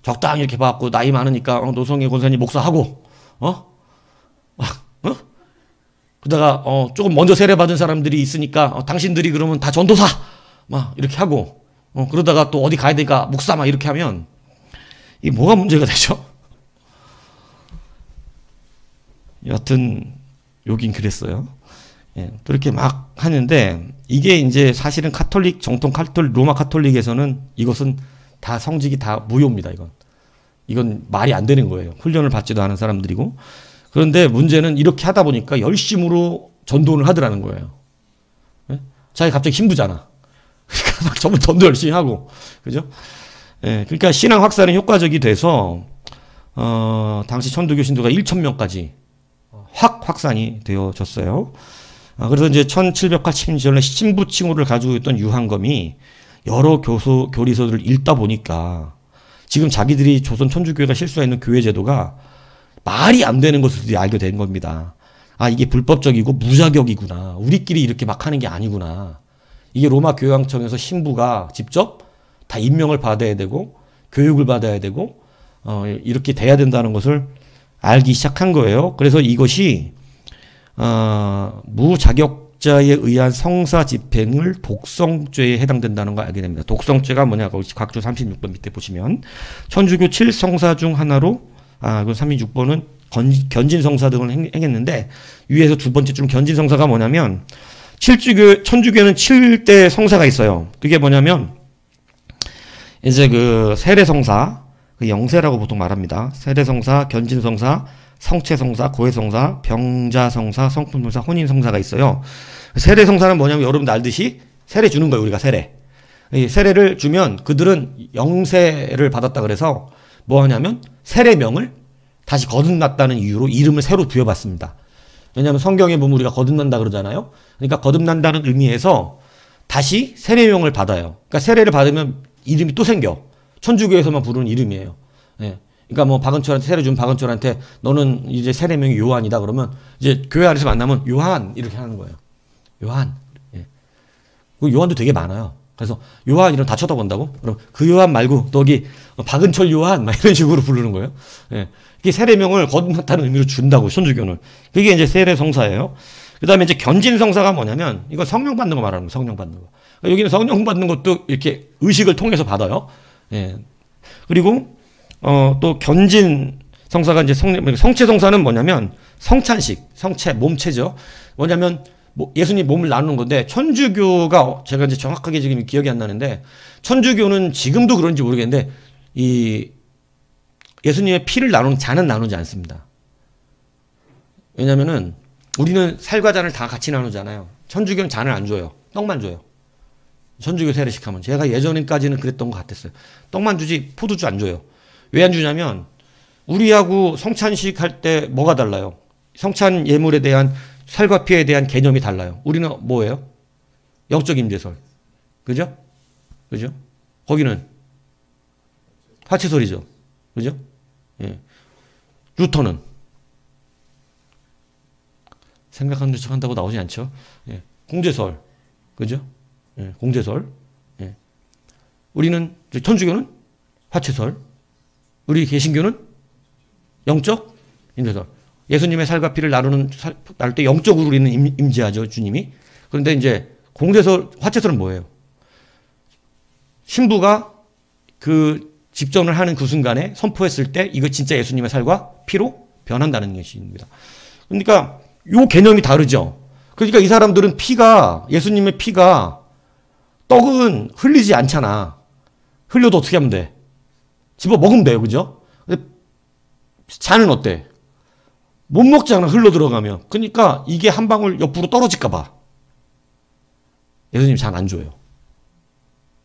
적당히 이렇게 봐갖고, 나이 많으니까, 노성희 권사님 목사하고, 그러다가, 조금 먼저 세례 받은 사람들이 있으니까, 당신들이 그러면 다 전도사! 막 이렇게 하고, 그러다가 또 어디 가야 되니까 목사 막 이렇게 하면, 이게 뭐가 문제가 되죠? 여하튼 여긴 그랬어요. 예, 그렇게 막 하는데 이게 이제 사실은 카톨릭 정통 카톨릭 로마 카톨릭에서는 이것은 다 성직이 다 무효입니다. 이건 말이 안 되는 거예요. 훈련을 받지도 않은 사람들이고. 그런데 문제는 이렇게 하다 보니까 열심으로 전도를 하더라는 거예요. 예? 자기 갑자기 힘부잖아. 그러니까 막 전부 전도 열심히 하고, 그죠? 예, 그러니까 신앙 확산이 효과적이 돼서 당시 천주교 신도가 1,000명까지 확 확산이 되어졌어요. 그래서 이제 1780년에 신부 칭호를 가지고 있던 유한검이 여러 교리서들을 읽다 보니까 지금 자기들이 조선 천주교회가 실수하는 교회 제도가 말이 안 되는 것을 알게 된 겁니다. 아, 이게 불법적이고 무자격이구나. 우리끼리 이렇게 막 하는 게 아니구나. 이게 로마 교황청에서 신부가 직접 다 임명을 받아야 되고 교육을 받아야 되고 이렇게 돼야 된다는 것을 알기 시작한 거예요. 그래서 이것이 무자격자에 의한 성사 집행을 독성죄에 해당된다는 걸 알게 됩니다. 독성죄가 뭐냐고 각조 36번 밑에 보시면 천주교 7성사 중 하나로 그 36번은 견진성사 등을 행했는데 위에서 두 번째 줄 견진성사가 뭐냐면 천주교에는 7대 성사가 있어요. 그게 뭐냐면 이제 그 세례성사, 그 영세라고 보통 말합니다. 세례성사, 견진성사, 성체성사, 고해성사, 병자성사, 성품성사, 혼인성사가 있어요. 세례성사는 뭐냐면 여러분들 알듯이 세례 주는 거예요. 우리가 세례. 이 세례를 주면 그들은 영세를 받았다 그래서 뭐 하냐면 세례명을 다시 거듭났다는 이유로 이름을 새로 부여받습니다. 왜냐하면 성경에 보면 우리가 거듭난다 그러잖아요. 그러니까 거듭난다는 의미에서 다시 세례명을 받아요. 그러니까 세례를 받으면 이름이 또 생겨. 천주교에서만 부르는 이름이에요. 예. 그러니까 뭐 박은철한테 세례 준 박은철한테 너는 이제 세례명이 요한이다 그러면 이제 교회 안에서 만나면 요한 이렇게 하는 거예요. 요한. 예. 그 요한도 되게 많아요. 그래서 요한 이름 다 쳐다본다고? 그럼 그 요한 말고 또 여기 박은철 요한 막 이런 식으로 부르는 거예요. 예. 이게 세례명을 거듭났다는 의미로 준다고 천주교는. 그게 이제 세례성사예요. 그 다음에 이제 견진성사가 뭐냐면 이거 성령 받는 거 말하는 거예요. 성령 받는 거. 여기는 성령 받는 것도 이렇게 의식을 통해서 받아요. 예. 그리고 또 견진 성사가 이제 성체 성사는 뭐냐면 성찬식, 성체, 몸체죠. 뭐냐면 예수님 몸을 나누는 건데 천주교가 제가 이제 정확하게 지금 기억이 안 나는데 천주교는 지금도 그런지 모르겠는데 이 예수님의 피를 나누는 잔은 나누지 않습니다. 왜냐면은 우리는 살과 잔을 다 같이 나누잖아요. 천주교는 잔을 안 줘요. 떡만 줘요. 천주교 세례식 하면 제가 예전까지는 그랬던 것 같았어요. 떡만 주지 포도주 안 줘요. 왜 안 주냐면 우리하고 성찬식 할 때 뭐가 달라요? 성찬 예물에 대한 살과 피에 대한 개념이 달라요. 우리는 뭐예요? 영적 임재설. 그죠? 그죠? 거기는 화채설이죠. 그죠? 예. 루터는 생각하는 척 한다고 나오지 않죠. 예. 공제설. 그죠? 예. 공제설. 예. 우리는 천주교는 화채설. 우리 개신교는 영적 임재설. 예수님의 살과 피를 나눌 때 영적으로 우리는 임재하죠, 주님이. 그런데 이제 공제설, 화채설은 뭐예요? 신부가 그 집전을 하는 그 순간에 선포했을 때 이거 진짜 예수님의 살과 피로 변한다는 것입니다. 그러니까 요 개념이 다르죠. 그러니까 이 사람들은 예수님의 피가 떡은 흘리지 않잖아. 흘려도 어떻게 하면 돼? 집어 먹으면 돼요. 그죠? 근데 잔은 어때? 못 먹잖아. 흘러 들어가면. 그러니까 이게 한 방울 옆으로 떨어질까 봐. 예수님 잔 안 줘요.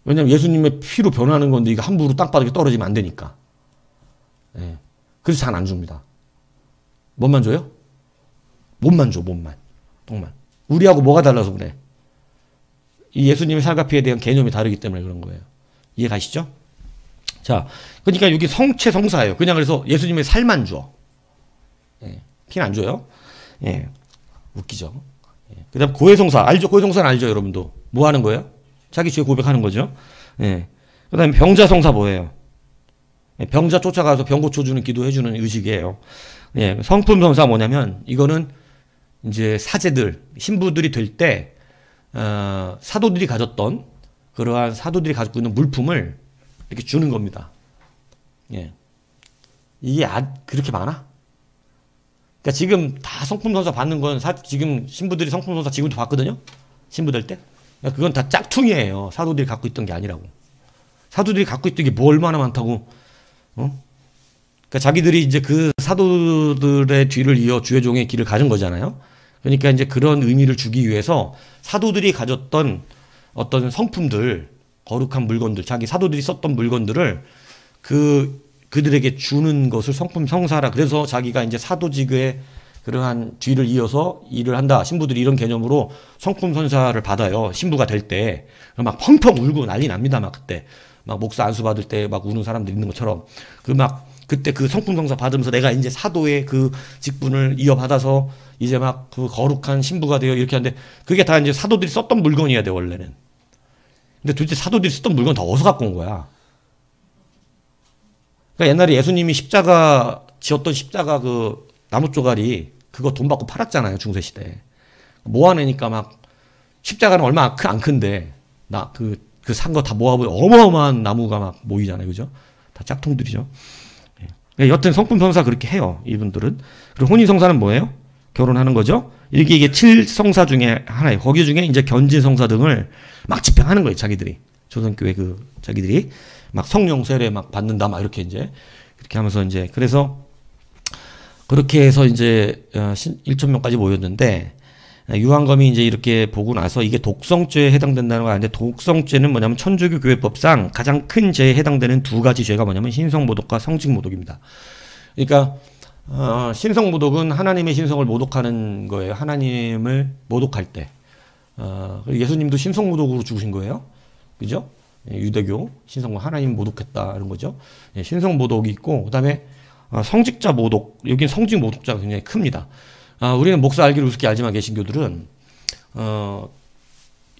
왜냐면 예수님의 피로 변하는 건데 이거 함부로 땅바닥에 떨어지면 안 되니까. 예. 그래서 잔 안 줍니다. 뭐만 줘요? 몸만 줘. 몸만. 떡만. 우리하고 뭐가 달라서 그래? 이 예수님의 살과 피에 대한 개념이 다르기 때문에 그런 거예요. 이해 가시죠? 자, 그러니까 여기 성체 성사예요. 그냥 그래서 예수님의 살만 줘. 예, 피는 안 줘요. 예, 웃기죠. 예, 그 다음 고해성사. 알죠? 고해성사는 알죠, 여러분도. 뭐 하는 거예요? 자기 죄 고백하는 거죠. 예. 그 다음에 병자성사 뭐예요? 예, 병자 쫓아가서 병 고쳐주는 기도해주는 의식이에요. 예, 성품성사 뭐냐면 이거는 이제 사제들, 신부들이 될 때 사도들이 가졌던 그러한 사도들이 가지고 있는 물품을 이렇게 주는 겁니다. 예. 이게 그렇게 많아? 그러니까 지금 다 성품선사 받는 건 지금 신부들이 성품선사 지금도 받거든요. 신부될 때. 그러니까 그건 다 짝퉁이에요. 사도들이 갖고 있던 게 아니라고. 사도들이 갖고 있던 게 뭐 얼마나 많다고. 그러니까 자기들이 이제 그 사도들의 뒤를 이어 주의종의 길을 가진 거잖아요. 그러니까 이제 그런 의미를 주기 위해서 사도들이 가졌던 어떤 성품들, 거룩한 물건들, 자기 사도들이 썼던 물건들을 그들에게 주는 것을 성품 성사라. 그래서 자기가 이제 사도직의 그러한 뒤를 이어서 일을 한다. 신부들이 이런 개념으로 성품 선사를 받아요. 신부가 될 때. 막 펑펑 울고 난리 납니다. 막 그때. 막 목사 안수 받을 때 막 우는 사람들 있는 것처럼. 그때 그 성품 성사 받으면서 내가 이제 사도의 그 직분을 이어받아서 이제 막 그 거룩한 신부가 되어 이렇게 하는데 그게 다 이제 사도들이 썼던 물건이어야 돼, 원래는. 근데 도대체 사도들이 썼던 물건 다 어디서 갖고 온 거야? 그러니까 옛날에 예수님이 십자가 지었던 십자가 그 나무 쪼가리 그거 돈 받고 팔았잖아요, 중세 시대에. 모아내니까 막 십자가는 얼마 안 큰데 그 산 거 다 모아보면 어마어마한 나무가 막 모이잖아요, 그죠? 다 짝퉁들이죠. 여튼 성품성사 그렇게 해요, 이분들은. 그리고 혼인성사는 뭐예요? 결혼하는 거죠. 이게 7성사 중에 하나예요. 거기 중에 이제 견진성사 등을 막 집행하는 거예요, 자기들이. 조선교회 자기들이 막 성령 세례 막 받는다, 막 이렇게 이제 그렇게 하면서 이제 그래서 그렇게 해서 이제 1,000명까지 모였는데 유한검이 이제 이렇게 보고 나서 이게 독성죄에 해당된다는 거 아닌데 독성죄는 뭐냐면 천주교 교회법상 가장 큰 죄에 해당되는 두 가지 죄가 뭐냐면 신성모독과 성직모독입니다. 그러니까 신성모독은 하나님의 신성을 모독하는 거예요. 하나님을 모독할 때. 예수님도 신성모독으로 죽으신 거예요. 그죠? 유대교 신성모 하나님 모독했다 이런 거죠. 신성모독이 있고 그다음에 성직자 모독, 여기는 성직 모독자가 굉장히 큽니다. 우리는 목사 알기로 우습게 알지만 개신교들은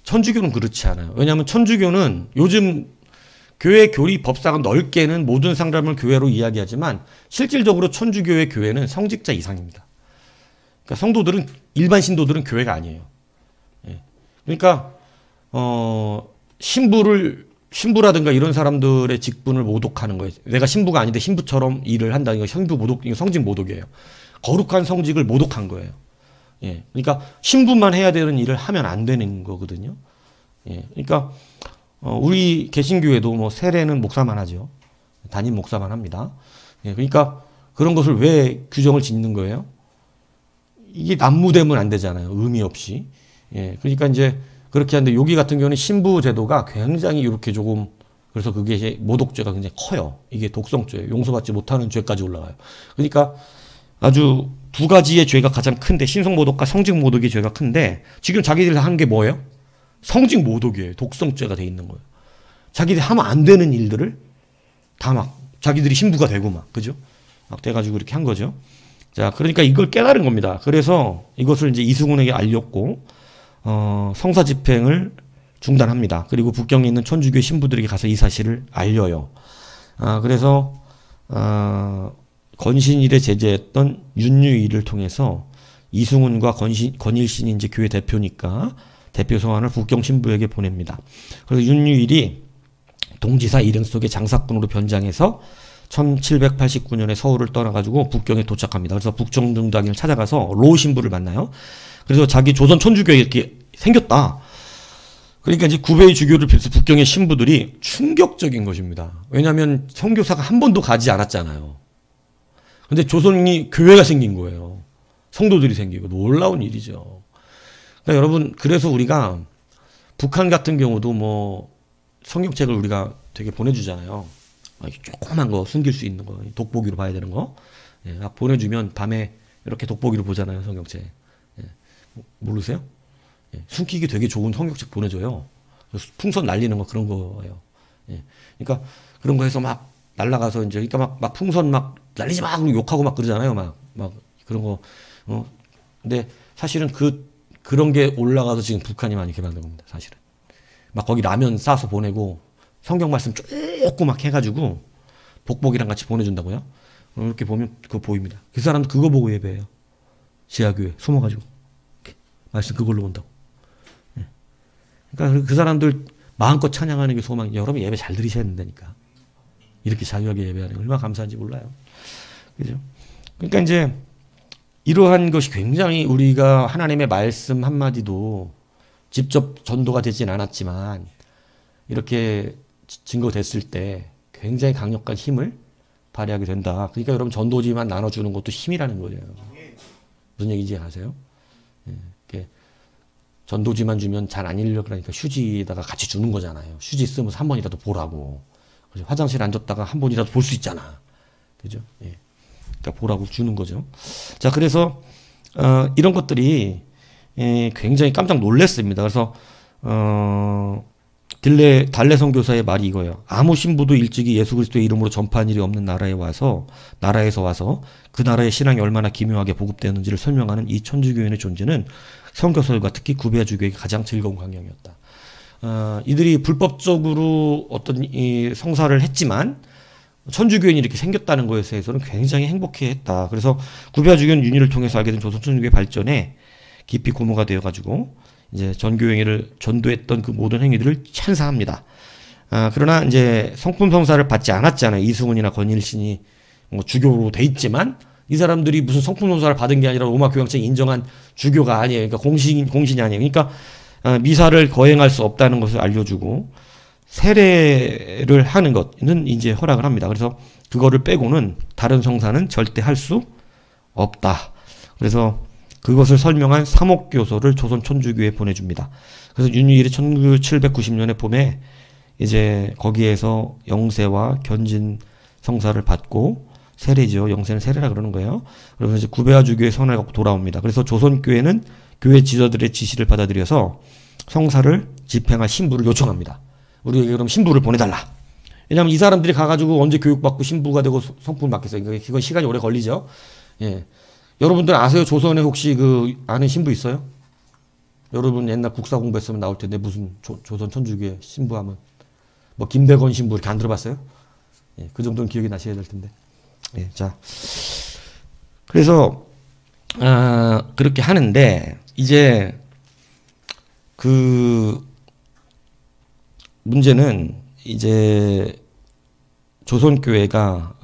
천주교는 그렇지 않아요. 왜냐하면 천주교는 요즘 교회 교리 법상은 넓게는 모든 사람을 교회로 이야기하지만 실질적으로 천주교의 교회는 성직자 이상입니다. 그러니까 성도들은 일반 신도들은 교회가 아니에요. 그러니까 신부라든가 이런 사람들의 직분을 모독하는 거예요. 내가 신부가 아닌데 신부처럼 일을 한다. 이거 신부 모독, 이거 성직 모독이에요. 거룩한 성직을 모독한 거예요. 그러니까 신부만 해야 되는 일을 하면 안 되는 거거든요. 그러니까 우리 개신교회도 뭐 세례는 목사만 하죠. 담임 목사만 합니다. 그러니까 그런 것을 왜 규정을 짓는 거예요? 이게 남무되면 안 되잖아요. 의미 없이. 그러니까 이제 그렇게 하는데 여기 같은 경우는 신부 제도가 굉장히 이렇게 조금 그래서 그게 이제 모독죄가 굉장히 커요. 이게 독성죄, 용서받지 못하는 죄까지 올라가요. 그러니까 아주 두 가지의 죄가 가장 큰데 신성모독과 성직모독의 죄가 큰데 지금 자기들이 하는 게 뭐예요? 성직모독이에요. 독성죄가 돼 있는 거예요. 자기들이 하면 안 되는 일들을 다 막 자기들이 신부가 되고 막 그죠? 막 돼가지고 이렇게 한 거죠. 자, 그러니까 이걸 깨달은 겁니다. 그래서 이것을 이제 이승훈에게 알렸고 성사 집행을 중단합니다. 그리고 북경에 있는 천주교 신부들에게 가서 이 사실을 알려요. 그래서 건신일에 제재했던 윤유일을 통해서 이승훈과 건일신이 이제 교회 대표니까 대표 서한을 북경 신부에게 보냅니다. 그래서 윤유일이 동지사 일행 속에 장사꾼으로 변장해서 1789년에 서울을 떠나가지고 북경에 도착합니다. 그래서 북정등당을 찾아가서 로 신부를 만나요. 그래서 자기 조선 천주교에 이렇게 생겼다. 그러니까 이제 구배의 주교를 비롯해서 북경의 신부들이 충격적인 것입니다. 왜냐하면 선교사가 한 번도 가지 않았잖아요. 근데 조선이 교회가 생긴 거예요. 성도들이 생기고 놀라운 일이죠. 그러니까 여러분 그래서 우리가 북한 같은 경우도 뭐 성경책을 우리가 되게 보내주잖아요. 조그만 거 숨길 수 있는 거 돋보기로 봐야 되는 거 보내주면 밤에 이렇게 돋보기로 보잖아요. 성경책. 모르세요? 숨기기 되게 좋은 성경책 보내줘요. 풍선 날리는 거 그런 거예요. 그러니까 그런 거 해서 막 날라가서 이제 그러니까 막 풍선 막 날리지 마 그러고 욕하고 막 그러잖아요. 막 그런 거. 근데 사실은 그런 게 올라가서 지금 북한이 많이 개발된 겁니다. 사실은. 막 거기 라면 싸서 보내고 성경 말씀 조금 막 해가지고 복복이랑 같이 보내준다고요. 이렇게 보면 그거 보입니다. 그 사람도 그거 보고 예배해요. 지하교회 숨어가지고 말씀 그걸로 본다고. 그러니까 그 사람들 마음껏 찬양하는 게 소망이죠. 여러분 예배 잘 들으셔야 된다니까. 이렇게 자유하게 예배하는 게 얼마나 감사한지 몰라요. 그죠? 그러니까 이제 이러한 것이 굉장히 우리가 하나님의 말씀 한마디도 직접 전도가 되진 않았지만 이렇게 증거됐을 때 굉장히 강력한 힘을 발휘하게 된다. 그러니까 여러분 전도지만 나눠주는 것도 힘이라는 거예요. 무슨 얘기인지 아세요? 이렇게 전도지만 주면 잘 안 읽려 그러니까 휴지에다가 같이 주는 거잖아요. 휴지 쓰면서 한 번이라도 보라고. 그래서 화장실 앉았다가 한 번이라도 볼 수 있잖아. 그죠? 예. 그러니까 보라고 주는 거죠. 자, 그래서 이런 것들이 굉장히 깜짝 놀랐습니다. 그래서 달래 선교사의 말이 이거예요. 아무 신부도 일찍이 예수 그리스도의 이름으로 전파한 일이 없는 나라에서 와서 그 나라의 신앙이 얼마나 기묘하게 보급되는지를 설명하는 이 천주교인의 존재는 선교사들과 특히 구베아 주교에게 가장 즐거운 광경이었다. 이들이 불법적으로 어떤 이 성사를 했지만 천주교인이 이렇게 생겼다는 것에 대해서는 굉장히 행복해했다. 그래서 구베아 주교는 윤희를 통해서 알게 된 조선 천주교의 발전에 깊이 고무가 되어가지고 이제 전교행위를 전도했던 그 모든 행위들을 찬사합니다. 그러나 이제 성품 성사를 받지 않았잖아요. 이승훈이나 권일신이 뭐 주교로 돼 있지만 이 사람들이 무슨 성품 성사를 받은 게 아니라 로마 교황청이 인정한 주교가 아니에요. 그러니까 공신이 아니에요. 그러니까 미사를 거행할 수 없다는 것을 알려주고 세례를 하는 것은 이제 허락을 합니다. 그래서 그거를 빼고는 다른 성사는 절대 할 수 없다. 그래서 그것을 설명한 사목교서를 조선 천주교에 보내줍니다. 그래서 윤유일이 1790년에 봄에 이제 거기에서 영세와 견진 성사를 받고 세례죠. 영세는 세례라 그러는 거예요. 그러면서 이제 구베아 주교의 선을 갖고 돌아옵니다. 그래서 조선교회는 교회 지도들의 지시를 받아들여서 성사를 집행할 신부를 요청합니다. 우리에게 그럼 신부를 보내달라. 왜냐하면 이 사람들이 가가지고 언제 교육받고 신부가 되고 성품을 맡겠어요. 그건 시간이 오래 걸리죠. 예. 여러분들 아세요? 조선에 혹시 그 아는 신부 있어요? 여러분 옛날 국사 공부했으면 나올 텐데 무슨 조선 천주교의 신부하면 뭐 김대건 신부 이렇게 안 들어봤어요? 예, 그 정도는 기억이 나셔야 될 텐데. 예, 자, 그래서 그렇게 하는데 이제 그 문제는 이제 조선교회가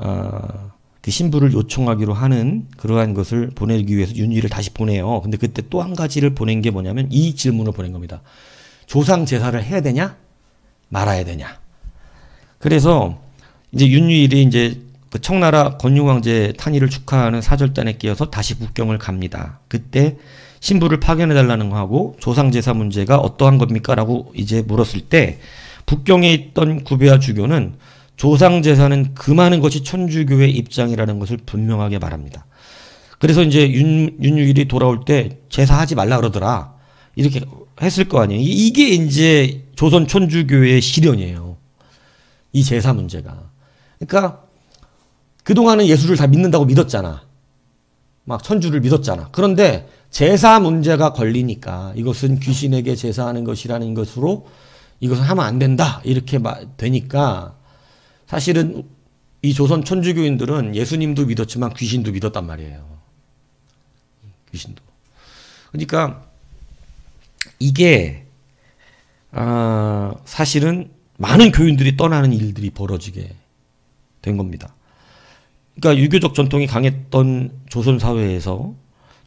그 신부를 요청하기로 하는 그러한 것을 보내기 위해서 윤희를 다시 보내요. 근데 그때 또 한 가지를 보낸 게 뭐냐면 이 질문을 보낸 겁니다. 조상 제사를 해야 되냐? 말아야 되냐? 그래서 이제 윤유일이 이제 그 청나라 건융왕제 탄의를 축하하는 사절단에 끼어서 다시 북경을 갑니다. 그때 신부를 파견해달라는 거 하고 조상 제사 문제가 어떠한 겁니까? 라고 이제 물었을 때 북경에 있던 구베아 주교는 조상 제사는 금하는 것이 천주교의 입장이라는 것을 분명하게 말합니다. 그래서 이제 윤유일이 돌아올 때 제사하지 말라 그러더라. 이렇게 했을 거 아니에요. 이게 이제 조선 천주교의 시련이에요. 이 제사 문제가. 그러니까 그동안은 예수를 다 믿는다고 믿었잖아. 막 천주를 믿었잖아. 그런데 제사 문제가 걸리니까 이것은 귀신에게 제사하는 것이라는 것으로 이것은 하면 안 된다. 이렇게 되니까 사실은 이 조선 천주교인들은 예수님도 믿었지만 귀신도 믿었단 말이에요. 귀신도. 그러니까 이게 사실은 많은 교인들이 떠나는 일들이 벌어지게 된 겁니다. 그러니까 유교적 전통이 강했던 조선 사회에서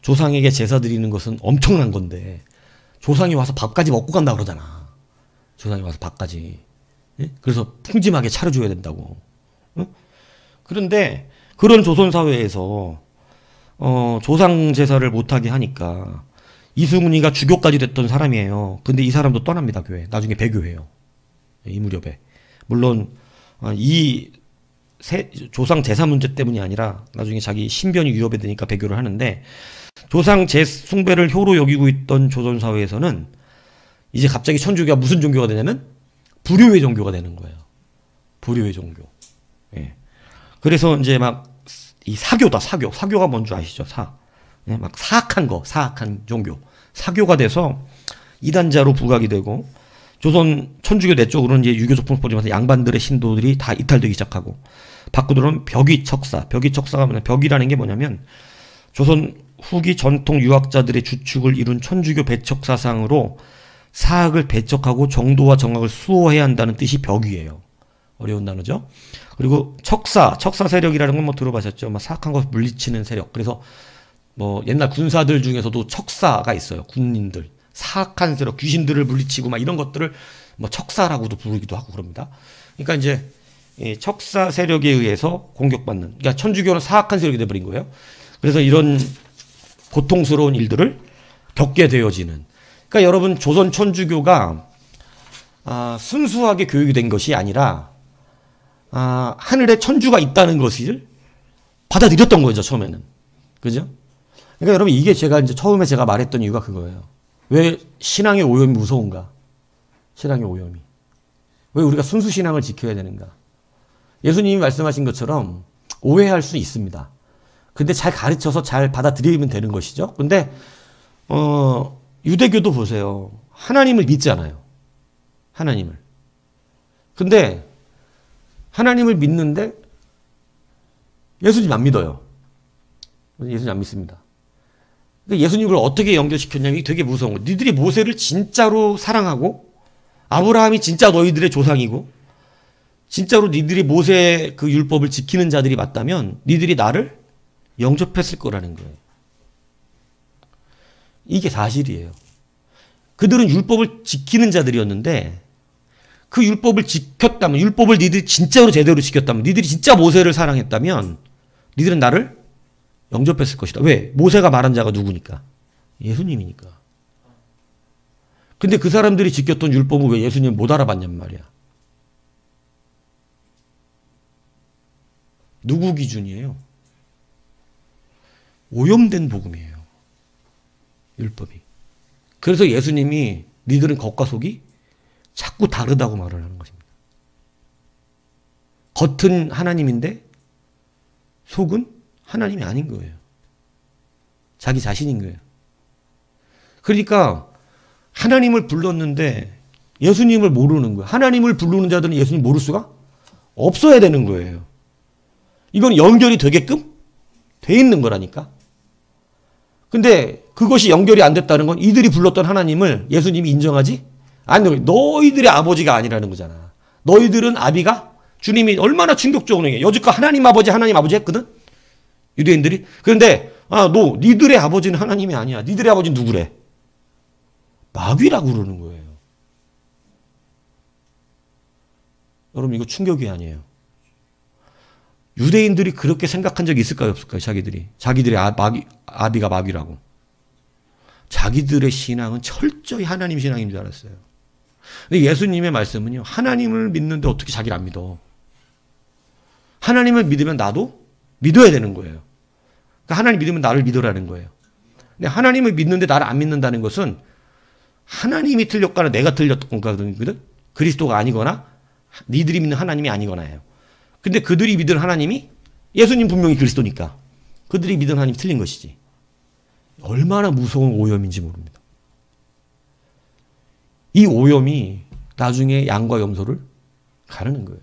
조상에게 제사 드리는 것은 엄청난 건데 조상이 와서 밥까지 먹고 간다 그러잖아. 조상이 와서 밥까지. 예? 그래서 풍짐하게 차려줘야 된다고. 응? 그런데 그런 조선 사회에서 조상 제사를 못하게 하니까 이승훈이가 주교까지 됐던 사람이에요. 근데 이 사람도 떠납니다. 교회. 나중에 배교해요. 이 무렵에. 물론 이 조상 제사 문제 때문이 아니라 나중에 자기 신변이 위협이 되니까 배교를 하는데 조상 숭배를 효로 여기고 있던 조선 사회에서는 이제 갑자기 천주교가 무슨 종교가 되냐면 불교의 종교가 되는 거예요. 불교의 종교. 예. 그래서 이제 막 이 사교다, 사교. 사교가 뭔 줄 아시죠? 예, 막 사악한 종교. 사교가 돼서 이단자로 부각이 되고 조선 천주교 내쪽으로는 이제 유교적 풍습을 양반들의 신도들이 다 이탈되기 시작하고 바꾸더라면 벽의척사. 벽의척사가 뭐냐? 벽이라는 게 뭐냐면 조선 후기 전통 유학자들의 주축을 이룬 천주교 배척사상으로 사학을 배척하고 정도와 정학을 수호해야 한다는 뜻이 벽이에요. 어려운 단어죠. 그리고 척사 세력이라는 건 뭐 들어보셨죠? 막 사악한 것 물리치는 세력. 그래서 뭐 옛날 군사들 중에서도 척사가 있어요. 군인들. 사악한 세력, 귀신들을 물리치고 막 이런 것들을 뭐 척사라고도 부르기도 하고 그럽니다. 그러니까 이제 이 척사 세력에 의해서 공격받는, 그러니까 천주교는 사악한 세력이 돼버린 거예요. 그래서 이런 고통스러운 일들을 겪게 되어지는. 그러니까 여러분 조선 천주교가 순수하게 교육이 된 것이 아니라 하늘에 천주가 있다는 것을 받아들였던 거죠, 처음에는. 그죠? 그러니까 여러분 이게 제가 이제 처음에 제가 말했던 이유가 그거예요. 왜 신앙의 오염이 무서운가? 신앙의 오염이. 왜 우리가 순수 신앙을 지켜야 되는가? 예수님이 말씀하신 것처럼 오해할 수 있습니다. 근데 잘 가르쳐서 잘 받아들이면 되는 것이죠. 근데 유대교도 보세요. 하나님을 믿잖아요. 하나님을. 근데 하나님을 믿는데 예수님 안 믿어요. 예수님 안 믿습니다. 예수님을 어떻게 연결시켰냐면 되게 무서운 거예요. 니들이 모세를 진짜로 사랑하고 아브라함이 진짜 너희들의 조상이고 진짜로 니들이 모세의 그 율법을 지키는 자들이 맞다면 니들이 나를 영접했을 거라는 거예요. 이게 사실이에요. 그들은 율법을 지키는 자들이었는데 그 율법을 지켰다면, 율법을 니들이 진짜로 제대로 지켰다면, 니들이 진짜 모세를 사랑했다면 니들은 나를 영접했을 것이다. 왜? 모세가 말한 자가 누구니까? 예수님이니까. 근데 그 사람들이 지켰던 율법은 왜 예수님 못 알아봤냔 말이야. 누구 기준이에요? 오염된 복음이에요. 율법이. 그래서 예수님이 니들은 겉과 속이 자꾸 다르다고 말을 하는 것입니다. 겉은 하나님인데 속은 하나님이 아닌 거예요. 자기 자신인 거예요. 그러니까 하나님을 불렀는데 예수님을 모르는 거예요. 하나님을 부르는 자들은 예수님 모를 수가 없어야 되는 거예요. 이건 연결이 되게끔 돼 있는 거라니까. 근데 그것이 연결이 안 됐다는 건 이들이 불렀던 하나님을 예수님이 인정하지 않는 거예요. 너희들의 아버지가 아니라는 거잖아. 너희들은 아비가 주님이 얼마나 충격적으로 얘기해. 여지껏 하나님 아버지 했거든? 유대인들이. 그런데 니들의 아버지는 하나님이 아니야. 니들의 아버지는 누구래? 마귀라고 그러는 거예요. 여러분 이거 충격이 아니에요. 유대인들이 그렇게 생각한 적이 있을까요? 없을까요? 자기들의 아비가 마귀라고. 자기들의 신앙은 철저히 하나님 신앙인 줄 알았어요. 근데 예수님의 말씀은요. 하나님을 믿는데 어떻게 자기를 안 믿어? 하나님을 믿으면 나도 믿어야 되는 거예요. 그러니까 하나님 믿으면 나를 믿으라는 거예요. 근데 하나님을 믿는데 나를 안 믿는다는 것은 하나님이 틀렸거나 내가 틀렸거든. 그리스도가 아니거나 니들이 믿는 하나님이 아니거나예요. 근데 그들이 믿은 하나님이 예수님 분명히 그리스도니까 그들이 믿은 하나님이 틀린 것이지. 얼마나 무서운 오염인지 모릅니다. 이 오염이 나중에 양과 염소를 가르는 거예요.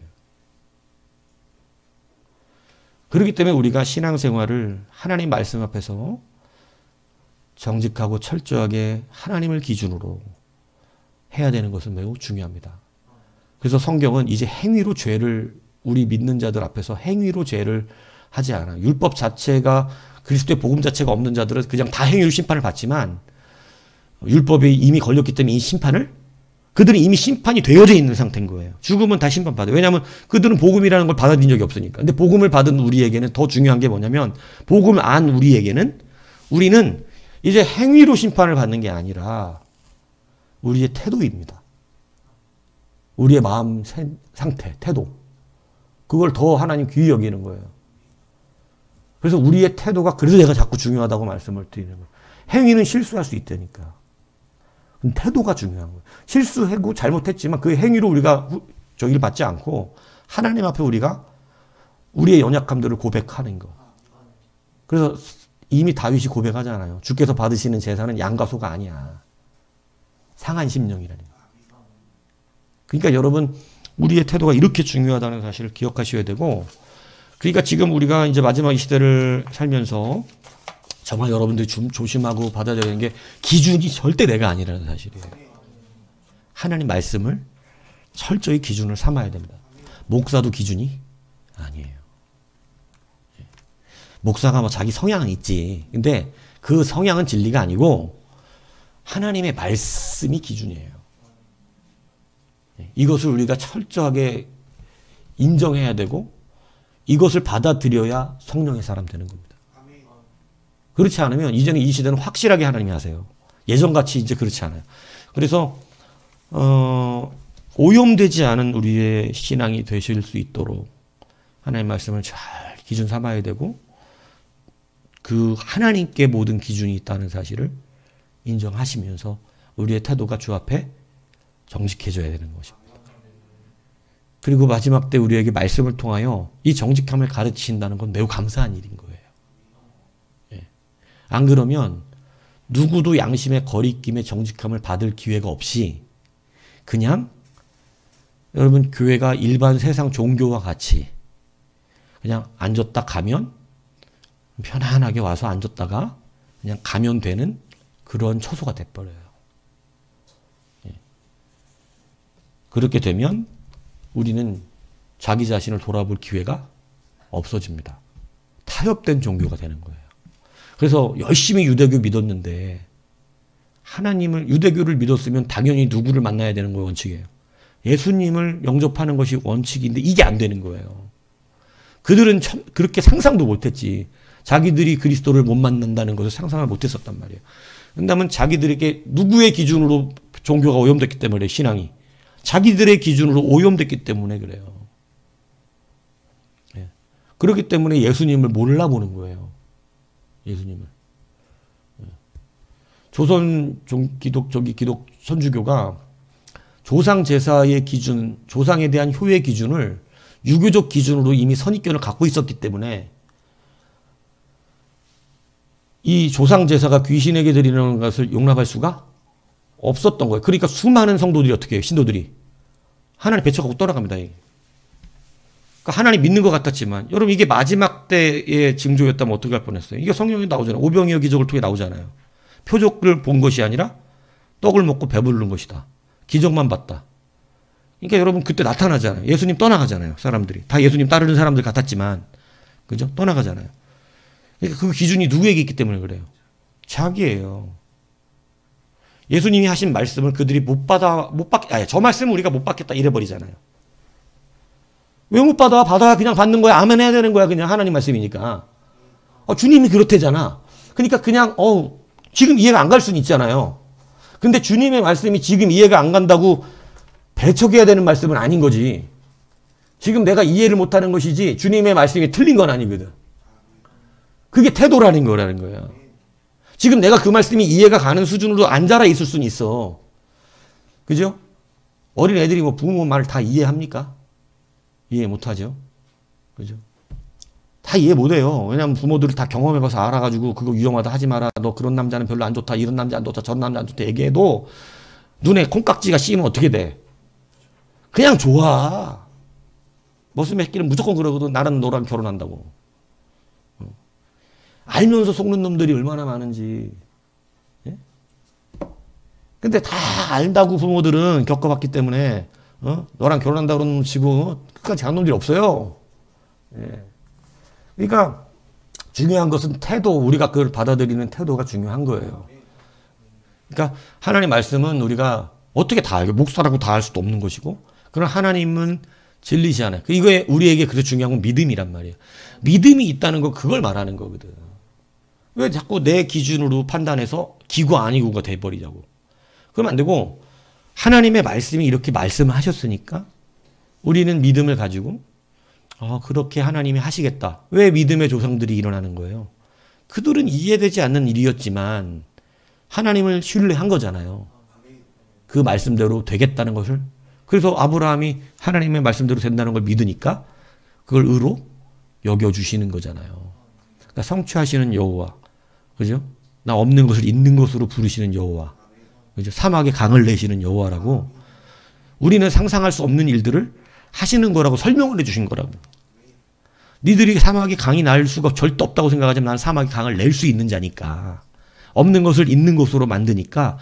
그렇기 때문에 우리가 신앙생활을 하나님 말씀 앞에서 정직하고 철저하게 하나님을 기준으로 해야 되는 것은 매우 중요합니다. 그래서 성경은 이제 행위로 죄를 우리 믿는 자들 앞에서 행위로 죄를 하지 않아요. 율법 자체가 그리스도의 복음 자체가 없는 자들은 그냥 다 행위로 심판을 받지만 율법에 이미 걸렸기 때문에 이 심판을 그들은 이미 심판이 되어져 있는 상태인 거예요. 죽으면 다 심판받아요. 왜냐하면 그들은 복음이라는 걸 받아들인 적이 없으니까. 근데 복음을 받은 우리에게는 더 중요한 게 뭐냐면 복음을 안 우리에게는 우리는 이제 행위로 심판을 받는 게 아니라 우리의 태도입니다. 우리의 마음 상태, 태도. 그걸 더 하나님 귀히 여기는 거예요. 그래서 우리의 태도가 그래서 제가 자꾸 중요하다고 말씀을 드리는 거예요. 행위는 실수할 수 있다니까. 태도가 중요한 거예요. 실수하고 잘못했지만 그 행위로 우리가 저기를 받지 않고 하나님 앞에 우리가 우리의 연약함들을 고백하는 거. 그래서 이미 다윗이 고백하잖아요. 주께서 받으시는 제사는 양과 소가 아니야. 상한 심령이라는 거. 그러니까 여러분 우리의 태도가 이렇게 중요하다는 사실을 기억하셔야 되고, 그러니까 지금 우리가 이제 마지막 이 시대를 살면서 정말 여러분들이 좀 조심하고 받아들여야 되는 게 기준이 절대 내가 아니라는 사실이에요. 하나님 말씀을 철저히 기준을 삼아야 됩니다. 목사도 기준이 아니에요. 목사가 뭐 자기 성향은 있지. 근데 그 성향은 진리가 아니고 하나님의 말씀이 기준이에요. 이것을 우리가 철저하게 인정해야 되고 이것을 받아들여야 성령의 사람 되는 겁니다. 그렇지 않으면 이제는 이 시대는 확실하게 하나님이 하세요. 예전같이 이제 그렇지 않아요. 그래서 오염되지 않은 우리의 신앙이 되실 수 있도록 하나님의 말씀을 잘 기준 삼아야 되고 그 하나님께 모든 기준이 있다는 사실을 인정하시면서 우리의 태도가 주 앞에 정직해져야 되는 것입니다. 그리고 마지막 때 우리에게 말씀을 통하여 이 정직함을 가르치신다는 건 매우 감사한 일인 거예요. 예. 안 그러면 누구도 양심의 거리낌의 정직함을 받을 기회가 없이 그냥 여러분 교회가 일반 세상 종교와 같이 그냥 앉았다 가면 편안하게 와서 앉았다가 그냥 가면 되는 그런 처소가 돼버려요. 예. 그렇게 되면 우리는 자기 자신을 돌아볼 기회가 없어집니다. 타협된 종교가 되는 거예요. 그래서 열심히 유대교 믿었는데 하나님을 유대교를 믿었으면 당연히 누구를 만나야 되는 거예요. 원칙이에요. 예수님을 영접하는 것이 원칙인데 이게 안 되는 거예요. 그들은 그렇게 상상도 못했지. 자기들이 그리스도를 못 만난다는 것을 상상을 못했었단 말이에요. 왜냐하면 자기들에게 누구의 기준으로 종교가 오염됐기 때문에 신앙이 자기들의 기준으로 오염됐기 때문에 그래요. 예. 그렇기 때문에 예수님을 몰라보는 거예요. 예수님을. 예. 조선 기독 선주교가 조상 제사의 기준, 조상에 대한 효의 기준을 유교적 기준으로 이미 선입견을 갖고 있었기 때문에 이 조상 제사가 귀신에게 드리는 것을 용납할 수가 없었던 거예요. 그러니까 수많은 성도들이 어떻게 해요? 신도들이 하나님 배척하고 떠나갑니다. 그러니까 하나님 믿는 것 같았지만 여러분 이게 마지막 때의 징조였다면 어떻게 할 뻔했어요? 이게 성경에 나오잖아요. 오병이어 기적을 통해 나오잖아요. 표적을 본 것이 아니라 떡을 먹고 배부른 것이다. 기적만 봤다. 그러니까 여러분 그때 나타나잖아요. 예수님 떠나가잖아요. 사람들이. 다 예수님 따르는 사람들 같았지만 그죠? 떠나가잖아요. 그러니까 그 기준이 누구에게 있기 때문에 그래요. 자기예요. 예수님이 하신 말씀을 그들이 저 말씀을 우리가 못 받겠다 이래버리잖아요. 왜 못 받아? 받아야 그냥 받는 거야. 아멘 해야 되는 거야. 그냥 하나님 말씀이니까. 주님이 그렇대잖아. 그러니까 그냥 지금 이해가 안 갈 수는 있잖아요. 근데 주님의 말씀이 지금 이해가 안 간다고 배척해야 되는 말씀은 아닌 거지. 지금 내가 이해를 못하는 것이지 주님의 말씀이 틀린 건 아니거든. 그게 태도라는 거라는 거야. 지금 내가 그 말씀이 이해가 가는 수준으로 안 자라 있을 수는 있어. 그죠? 어린 애들이 뭐 부모 말을 다 이해합니까? 이해 못하죠. 그죠? 다 이해 못해요. 왜냐하면 부모들을 다 경험해봐서 알아가지고 그거 위험하다 하지 마라. 너 그런 남자는 별로 안 좋다. 이런 남자 안 좋다. 저런 남자 안 좋다. 얘기해도 눈에 콩깍지가 씌이면 어떻게 돼? 그냥 좋아. 머슴 새끼는 무조건 그러거든. 나는 너랑 결혼한다고. 알면서 속는 놈들이 얼마나 많은지. 예? 근데 다 안다고 부모들은 겪어봤기 때문에 너랑 결혼한다고 그러는 놈 치고 끝까지 간 놈들이 없어요. 예. 그러니까 중요한 것은 태도, 우리가 그걸 받아들이는 태도가 중요한 거예요. 그러니까 하나님 말씀은 우리가 어떻게 다 알고 목사라고 다 알 수도 없는 것이고 그러나 하나님은 진리지 않아요. 이거에 우리에게 그래서 중요한 건 믿음이란 말이에요. 믿음이 있다는 건 그걸 말하는 거거든. 왜 자꾸 내 기준으로 판단해서 기고 아니고가 돼버리냐고. 그러면 안 되고 하나님의 말씀이 이렇게 말씀하셨으니까 우리는 믿음을 가지고 그렇게 하나님이 하시겠다. 왜 믿음의 조상들이 일어나는 거예요? 그들은 이해되지 않는 일이었지만 하나님을 신뢰한 거잖아요. 그 말씀대로 되겠다는 것을. 그래서 아브라함이 하나님의 말씀대로 된다는 걸 믿으니까 그걸 의로 여겨주시는 거잖아요. 그러니까 성취하시는 여호와. 그죠? 나 없는 것을 있는 것으로 부르시는 여호와. 그죠? 사막에 강을 내시는 여호와라고. 우리는 상상할 수 없는 일들을 하시는 거라고 설명을 해주신 거라고. 니들이 사막에 강이 날 수가 절대 없다고 생각하지만 난 사막에 강을 낼 수 있는 자니까. 없는 것을 있는 것으로 만드니까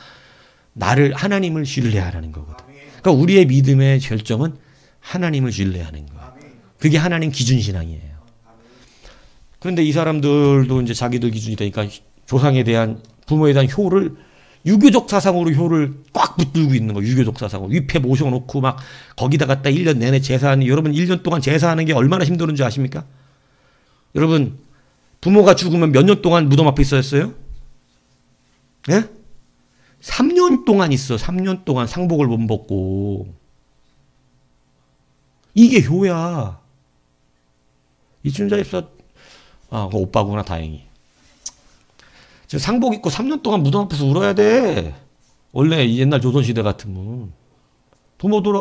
하나님을 신뢰하라는 거거든. 그러니까 우리의 믿음의 결정은 하나님을 신뢰하는 거예요. 그게 하나님 기준 신앙이에요. 그런데 이 사람들도 이제 자기들 기준이 되니까 조상에 대한, 부모에 대한 효를, 유교적 사상으로 효를 꽉 붙들고 있는 거예요. 유교적 사상으로. 위패 모셔놓고 막 거기다 갖다 1년 내내 제사하는, 여러분 1년 동안 제사하는 게 얼마나 힘든지 아십니까? 여러분, 부모가 죽으면 몇 년 동안 무덤 앞에 있었어요? 예? 3년 동안 있어. 3년 동안 상복을 못 벗고. 이게 효야. 이춘자 집사, 아, 그 오빠구나, 다행히. 상복 입고 3년 동안 무덤 앞에서 울어야 돼. 원래 옛날 조선시대 같으면.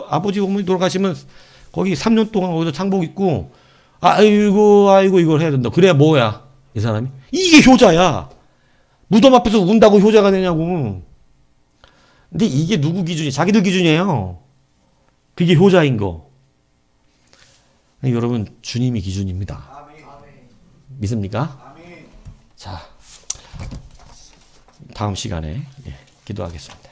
아버지, 어머니 돌아가시면 거기 3년 동안 거기서 상복 입고, 아이고, 이걸 해야 된다. 그래야 뭐야, 이 사람이? 이게 효자야. 무덤 앞에서 운다고 효자가 되냐고. 근데 이게 누구 기준이? 자기들 기준이에요. 그게 효자인 거. 여러분, 주님이 기준입니다. 믿습니까? 자, 다음 시간에 기도하겠습니다.